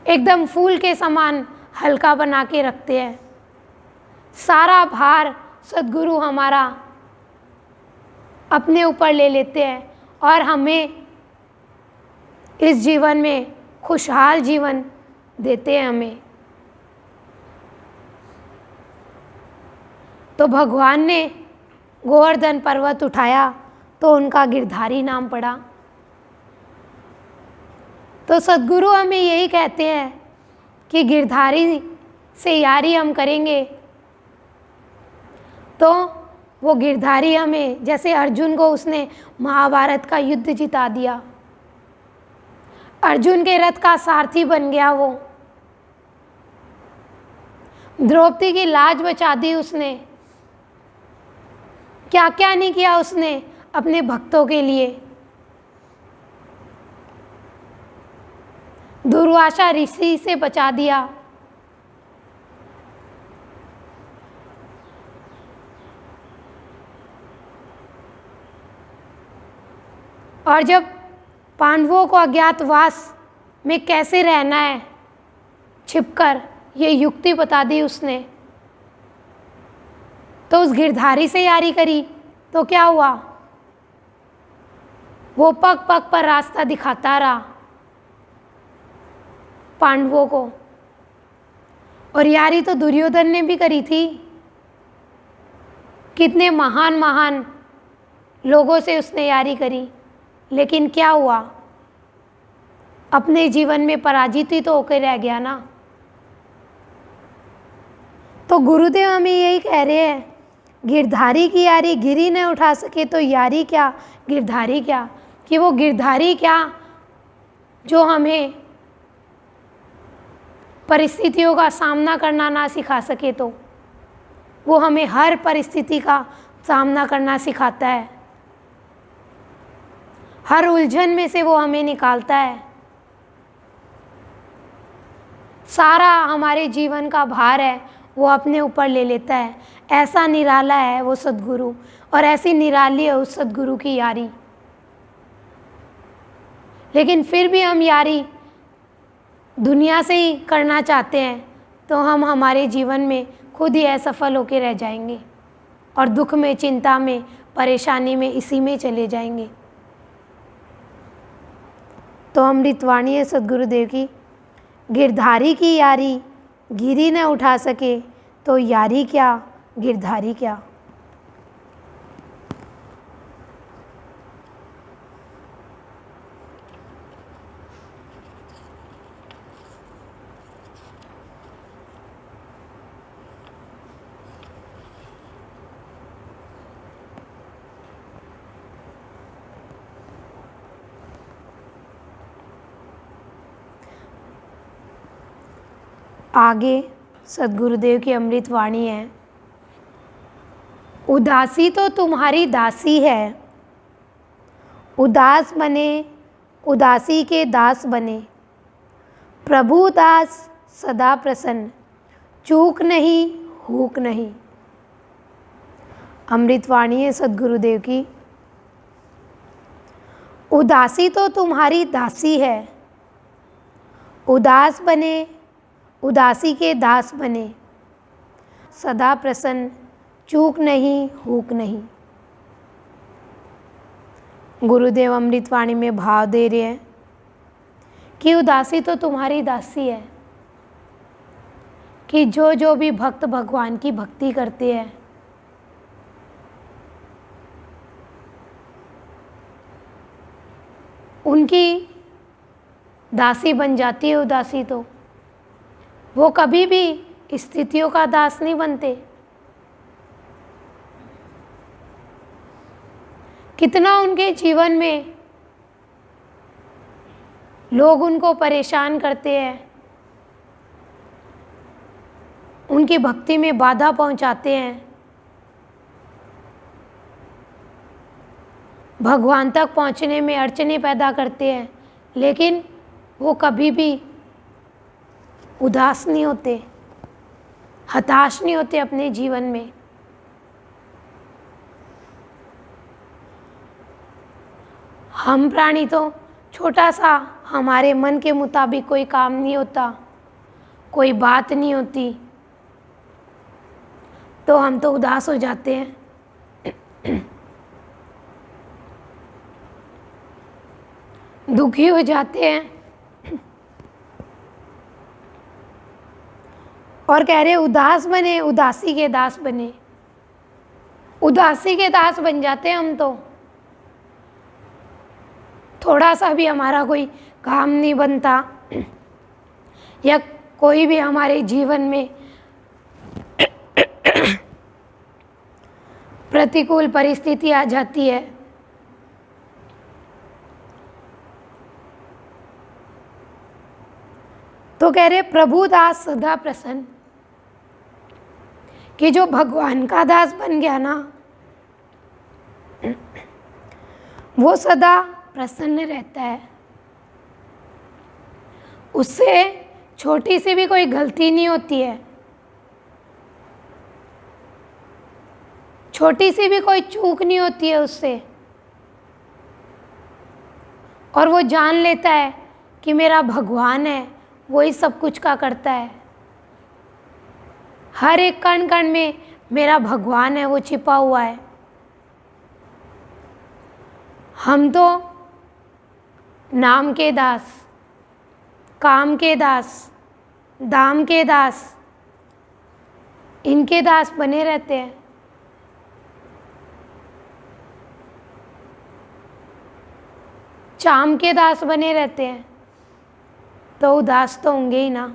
A: एकदम फूल के समान हल्का बना के रखते हैं। सारा भार सद्गुरु हमारा अपने ऊपर ले लेते हैं और हमें इस जीवन में खुशहाल जीवन देते हैं हमें। तो भगवान ने गोवर्धन पर्वत उठाया तो उनका गिरधारी नाम पड़ा। तो सद्गुरु हमें यही कहते हैं कि गिरधारी से यारी हम करेंगे तो वो गिरधारी हमें, जैसे अर्जुन को उसने महाभारत का युद्ध जिता दिया, अर्जुन के रथ का सारथी बन गया, वो द्रौपदी की लाज बचा दी उसने, क्या क्या नहीं किया उसने अपने भक्तों के लिए। दुर्वासा ऋषि से बचा दिया, और जब पांडवों को अज्ञातवास में कैसे रहना है छिपकर, ये युक्ति बता दी उसने। तो उस गिरधारी से यारी करी तो क्या हुआ, वो पग पग पर रास्ता दिखाता रहा पांडवों को, और यारी तो दुर्योधन ने भी करी थी। कितने महान महान लोगों से उसने यारी करी, लेकिन क्या हुआ? अपने जीवन में पराजित ही तो होकर रह गया ना। तो गुरुदेव हमें यही कह रहे हैं, गिरधारी की यारी गिरी न उठा सके तो यारी क्या, गिरधारी क्या। कि वो गिरधारी क्या जो हमें परिस्थितियों का सामना करना ना सिखा सके, तो वो हमें हर परिस्थिति का सामना करना सिखाता है। हर उलझन में से वो हमें निकालता है। सारा हमारे जीवन का भार है वो अपने ऊपर ले लेता है। ऐसा निराला है वो सद्गुरु, और ऐसी निराली है उस सद्गुरु की यारी। लेकिन फिर भी हम यारी दुनिया से ही करना चाहते हैं, तो हम हमारे जीवन में खुद ही असफल होकर रह जाएंगे और दुख में, चिंता में, परेशानी में, इसी में चले जाएंगे। तो अमृतवाणी है सद्गुरुदेव की, गिरधारी की यारी गिरी न उठा सके तो यारी क्या, गिरधारी क्या। आगे सद्गुरुदेव की अमृत वाणी है, उदासी तो तुम्हारी दासी है, उदास बने उदासी के दास बने, प्रभु दास सदा प्रसन्न, चूक नहीं हुक नहीं। अमृतवाणी है सद्गुरुदेव की, उदासी तो तुम्हारी दासी है, उदास बने उदासी के दास बने, सदा प्रसन्न, चूक नहीं हुक नहीं। गुरुदेव अमृतवाणी में भाव दे रहे हैं कि उदासी तो तुम्हारी दासी है, कि जो जो भी भक्त भगवान की भक्ति करते हैं, उनकी दासी बन जाती है उदासी। तो वो कभी भी स्थितियों का दास नहीं बनते। कितना उनके जीवन में लोग उनको परेशान करते हैं, उनकी भक्ति में बाधा पहुंचाते हैं, भगवान तक पहुंचने में अड़चने पैदा करते हैं, लेकिन वो कभी भी उदास नहीं होते, हताश नहीं होते अपने जीवन में। हम प्राणी तो छोटा सा, हमारे मन के मुताबिक कोई काम नहीं होता, कोई बात नहीं होती, तो हम तो उदास हो जाते हैं, दुखी हो जाते हैं। और कह रहे उदास बने उदासी के दास बने, उदासी के दास बन जाते हैं हम। तो थोड़ा सा भी हमारा कोई काम नहीं बनता, या कोई भी हमारे जीवन में प्रतिकूल परिस्थिति आ जाती है, तो कह रहे प्रभु दास सदा प्रसन्न, कि जो भगवान का दास बन गया ना, वो सदा प्रसन्न रहता है। उससे छोटी सी भी कोई गलती नहीं होती है, छोटी सी भी कोई चूक नहीं होती है उससे। और वो जान लेता है कि मेरा भगवान है, वही सब कुछ का करता है। हर एक कण कण में मेरा भगवान है, वो छिपा हुआ है। हम तो नाम के दास, काम के दास, दाम के दास, इनके दास बने रहते हैं। चाम के दास बने रहते हैं तो उदास तो होंगे ही ना,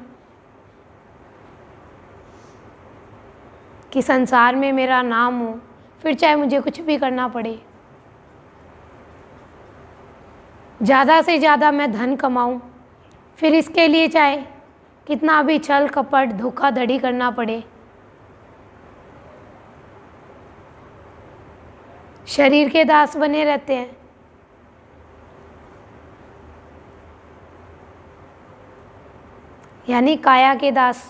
A: कि संसार में मेरा नाम हो, फिर चाहे मुझे कुछ भी करना पड़े, ज़्यादा से ज़्यादा मैं धन कमाऊं, फिर इसके लिए चाहे कितना भी छल कपट धोखाधड़ी करना पड़े। शरीर के दास बने रहते हैं। यानी काया के दास,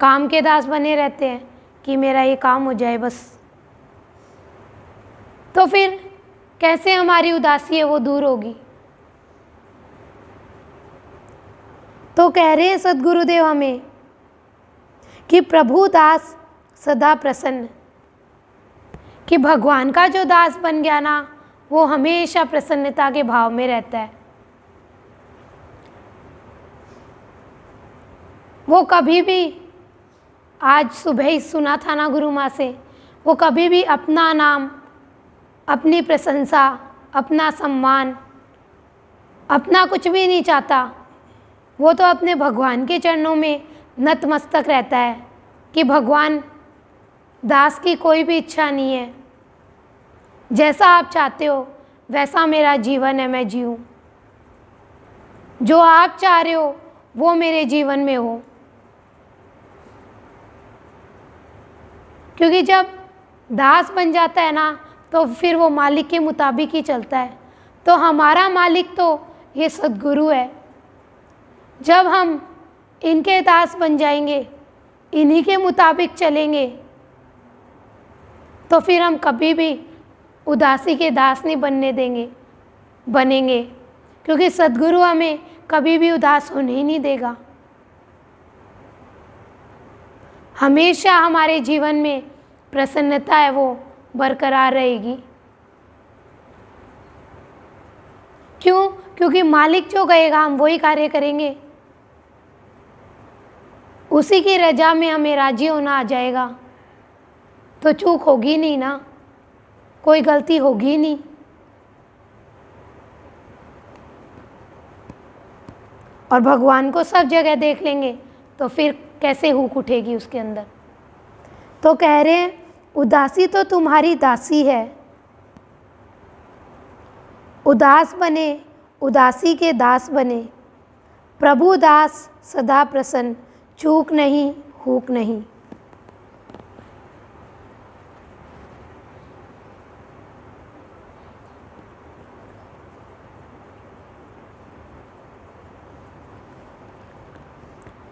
A: काम के दास बने रहते हैं कि मेरा ये काम हो जाए बस। तो फिर कैसे हमारी उदासी है वो दूर होगी? तो कह रहे हैं सद्गुरुदेव हमें कि प्रभु दास सदा प्रसन्न, कि भगवान का जो दास बन गया ना वो हमेशा प्रसन्नता के भाव में रहता है। वो कभी भी, आज सुबह ही सुना था ना गुरु माँ से, वो कभी भी अपना नाम, अपनी प्रशंसा, अपना सम्मान, अपना कुछ भी नहीं चाहता। वो तो अपने भगवान के चरणों में नतमस्तक रहता है कि भगवान, दास की कोई भी इच्छा नहीं है, जैसा आप चाहते हो वैसा मेरा जीवन है, मैं जीऊँ। जो आप चाह रहे हो वो मेरे जीवन में हो। क्योंकि जब दास बन जाता है ना तो फिर वो मालिक के मुताबिक ही चलता है। तो हमारा मालिक तो ये सद्गुरु है। जब हम इनके दास बन जाएंगे, इन्हीं के मुताबिक चलेंगे, तो फिर हम कभी भी उदासी के दास नहीं बनेंगे, क्योंकि सद्गुरु हमें कभी भी उदास होने ही नहीं देगा। हमेशा हमारे जीवन में प्रसन्नता है वो बरकरार रहेगी। क्यों? क्योंकि मालिक जो कहेगा हम वही कार्य करेंगे, उसी की रजा में हमें राजी होना आ जाएगा। तो चूक होगी नहीं ना, कोई गलती होगी नहीं। और भगवान को सब जगह देख लेंगे तो फिर कैसे हुक उठेगी उसके अंदर। तो कह रहे हैं उदासी तो तुम्हारी दासी है, उदास बने, उदासी के दास बने, प्रभु दास सदा प्रसन्न, चूक नहीं हुक नहीं।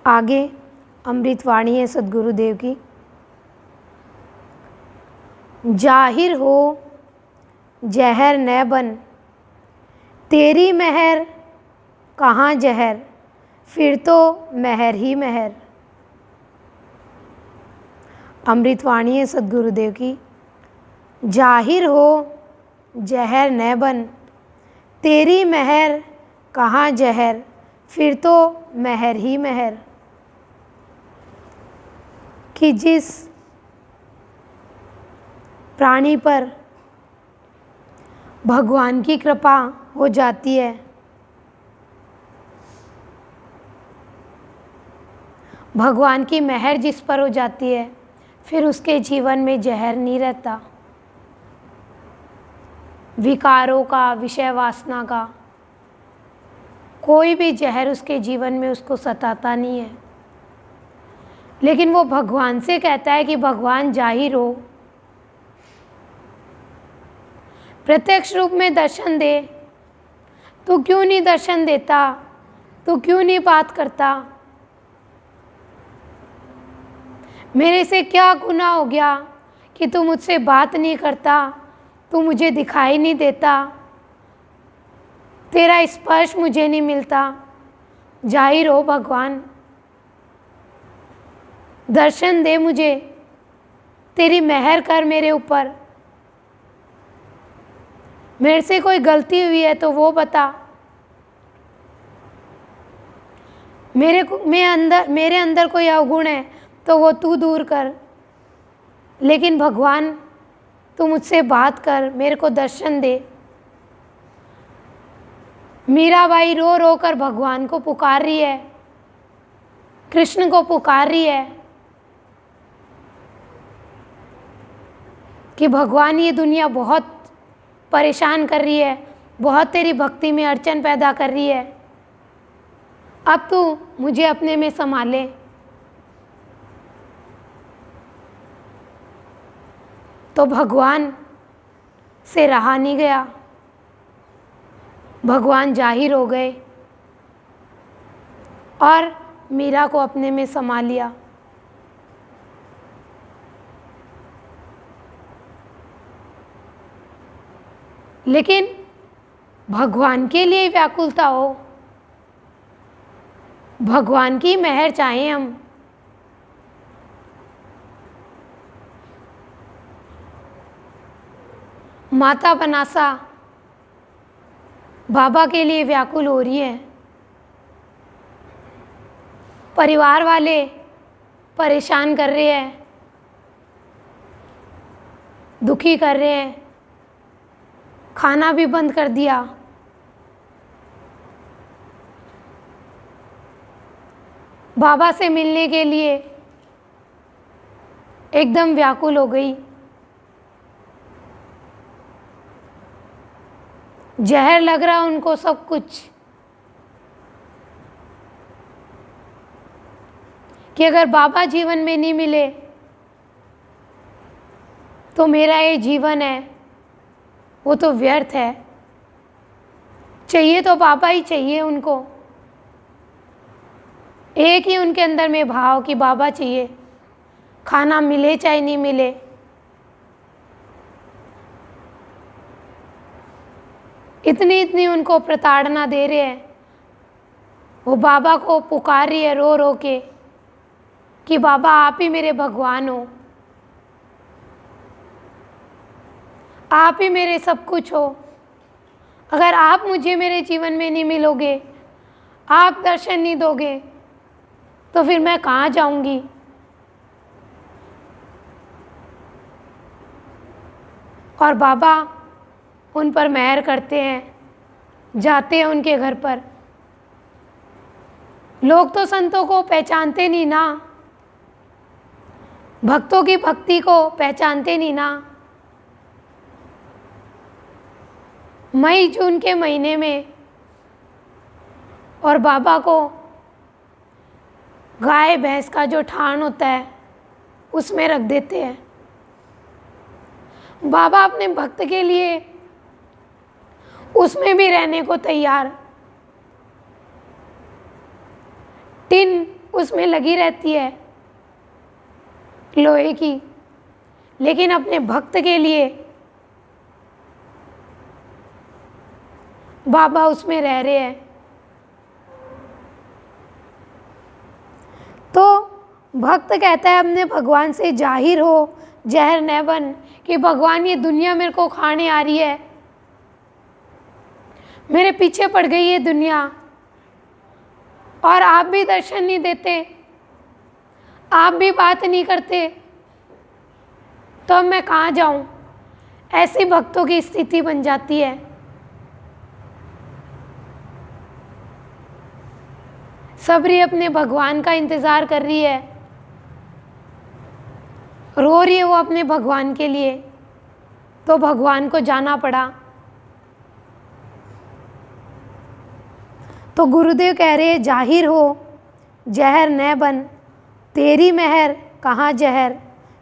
A: आगे अमृतवाणी है सद्गुरुदेव की। जाहिर हो जहर न बन, तेरी महर कहाँ जहर, फिर तो महर ही महर। अमृतवाणी है सद्गुरुदेव की। जाहिर हो जहर न बन, तेरी महर कहाँ जहर, फिर तो महर ही महर। कि जिस प्राणी पर भगवान की कृपा हो जाती है, भगवान की मेहर जिस पर हो जाती है, फिर उसके जीवन में जहर नहीं रहता, विकारों का, विषय वासना का कोई भी जहर उसके जीवन में उसको सताता नहीं है। लेकिन वो भगवान से कहता है कि भगवान जाहिर हो, प्रत्यक्ष रूप में दर्शन दे। तू क्यों नहीं दर्शन देता? तू क्यों नहीं बात करता? मेरे से क्या गुनाह हो गया कि तू मुझसे बात नहीं करता, तू मुझे दिखाई नहीं देता, तेरा स्पर्श मुझे नहीं मिलता। जाहिर हो भगवान, दर्शन दे मुझे, तेरी मेहर कर मेरे ऊपर। मेरे से कोई गलती हुई है तो वो बता। मेरे अंदर कोई अवगुण है तो वो तू दूर कर, लेकिन भगवान तू मुझसे बात कर, मेरे को दर्शन दे। मीराबाई रो रो कर भगवान को पुकार रही है, कृष्ण को पुकार रही है कि भगवान ये दुनिया बहुत परेशान कर रही है, बहुत तेरी भक्ति में अड़चन पैदा कर रही है, अब तू मुझे अपने में संभाले। तो भगवान से रहा नहीं गया, भगवान जाहिर हो गए और मीरा को अपने में समा लिया। लेकिन भगवान के लिए व्याकुलता हो, भगवान की मेहर चाहें हम, माता बनासा बाबा के लिए व्याकुल हो रही है, परिवार वाले परेशान कर रहे हैं, दुखी कर रहे हैं, खाना भी बंद कर दिया, बाबा से मिलने के लिए एकदम व्याकुल हो गई। जहर लग रहा उनको सब कुछ कि अगर बाबा जीवन में नहीं मिले तो मेरा ये जीवन है वो तो व्यर्थ है। चाहिए तो बाबा ही चाहिए उनको, एक ही उनके अंदर में भाव कि बाबा चाहिए, खाना मिले चाहे नहीं मिले। इतनी उनको प्रताड़ना दे रहे हैं, वो बाबा को पुकार रही है रो रो के कि बाबा आप ही मेरे भगवान हो, आप ही मेरे सब कुछ हो, अगर आप मुझे मेरे जीवन में नहीं मिलोगे, आप दर्शन नहीं दोगे तो फिर मैं कहाँ जाऊंगी। और बाबा उन पर मेहर करते हैं, जाते हैं उनके घर पर। लोग तो संतों को पहचानते नहीं ना, भक्तों की भक्ति को पहचानते नहीं ना। मई जून के महीने में और बाबा को गाय भैंस का जो ठान होता है उसमें रख देते हैं। बाबा अपने भक्त के लिए उसमें भी रहने को तैयार, टिन उसमें लगी रहती है लोहे की, लेकिन अपने भक्त के लिए बाबा उसमें रह रहे हैं। तो भक्त कहता है अपने भगवान से जाहिर हो, जहर न बन, कि भगवान ये दुनिया मेरे को खाने आ रही है, मेरे पीछे पड़ गई ये दुनिया और आप भी दर्शन नहीं देते, आप भी बात नहीं करते, तो अब मैं कहाँ जाऊँ। ऐसी भक्तों की स्थिति बन जाती है। सबरी अपने भगवान का इंतज़ार कर रही है, रो रही है वो अपने भगवान के लिए, तो भगवान को जाना पड़ा। तो गुरुदेव कह रहे हैं जाहिर हो, जहर न बन, तेरी मेहर कहाँ जहर,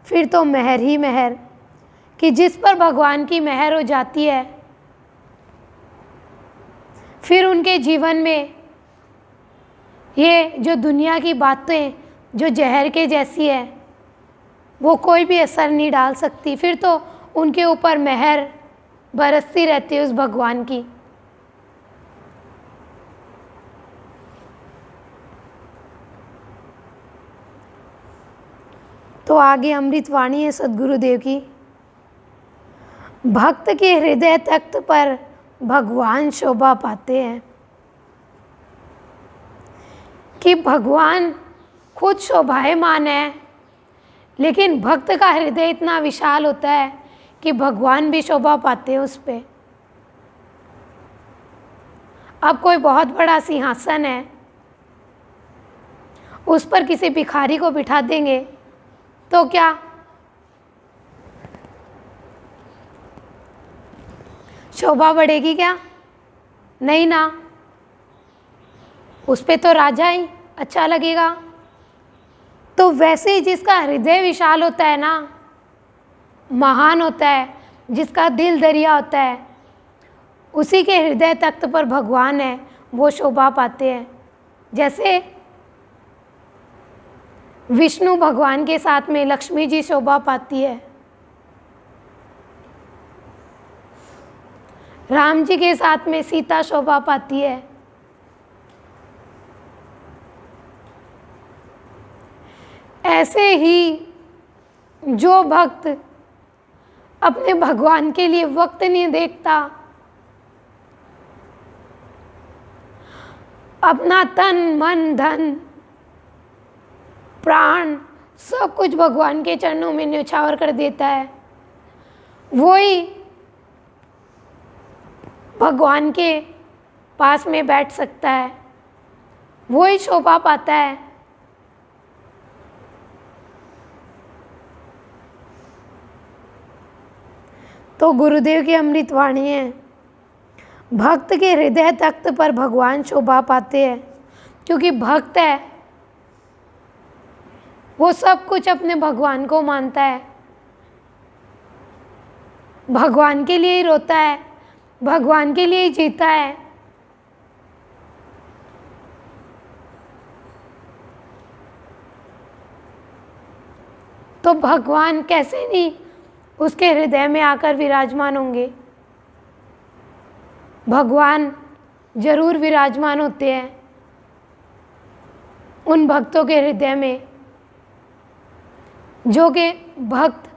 A: फिर तो मेहर ही मेहर, कि जिस पर भगवान की मेहर हो जाती है फिर उनके जीवन में ये जो दुनिया की बातें जो जहर के जैसी है वो कोई भी असर नहीं डाल सकती, फिर तो उनके ऊपर मेहर बरसती रहती है उस भगवान की। तो आगे अमृतवाणी है सद्गुरुदेव की, भक्त के हृदय तख्त पर भगवान शोभा पाते हैं, कि भगवान खुद शोभायमान है, लेकिन भक्त का हृदय इतना विशाल होता है कि भगवान भी शोभा पाते हैं उस पे। अब कोई बहुत बड़ा सिंहासन है, उस पर किसी भिखारी को बिठा देंगे तो क्या शोभा बढ़ेगी क्या? नहीं ना, उस पे तो राजा ही अच्छा लगेगा। तो वैसे ही जिसका हृदय विशाल होता है ना, महान होता है, जिसका दिल दरिया होता है, उसी के हृदय तख्त पर भगवान है, वो शोभा पाते हैं। जैसे विष्णु भगवान के साथ में लक्ष्मी जी शोभा पाती है, राम जी के साथ में सीता शोभा पाती है। ऐसे ही जो भक्त अपने भगवान के लिए वक्त नहीं देखता, अपना तन मन धन प्राण सब कुछ भगवान के चरणों में न्यौछावर कर देता है, वही भगवान के पास में बैठ सकता है, वही शोभा पाता है। तो गुरुदेव की अमृत वाणी है, भक्त के हृदय तख्त पर भगवान शोभा पाते हैं, क्योंकि भक्त है वो सब कुछ अपने भगवान को मानता है, भगवान के लिए ही रोता है, भगवान के लिए ही जीता है। तो भगवान कैसे नहीं उसके हृदय में आकर विराजमान होंगे? भगवान जरूर विराजमान होते हैं उन भक्तों के हृदय में, जो कि भक्त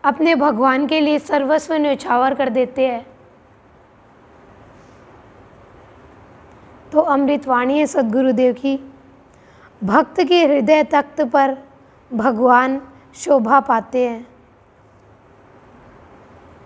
A: अपने भगवान के लिए सर्वस्व न्यौछावर कर देते हैं। तो अमृतवाणी है सद्गुरुदेव की, भक्त के हृदय तख्त पर भगवान शोभा पाते हैं।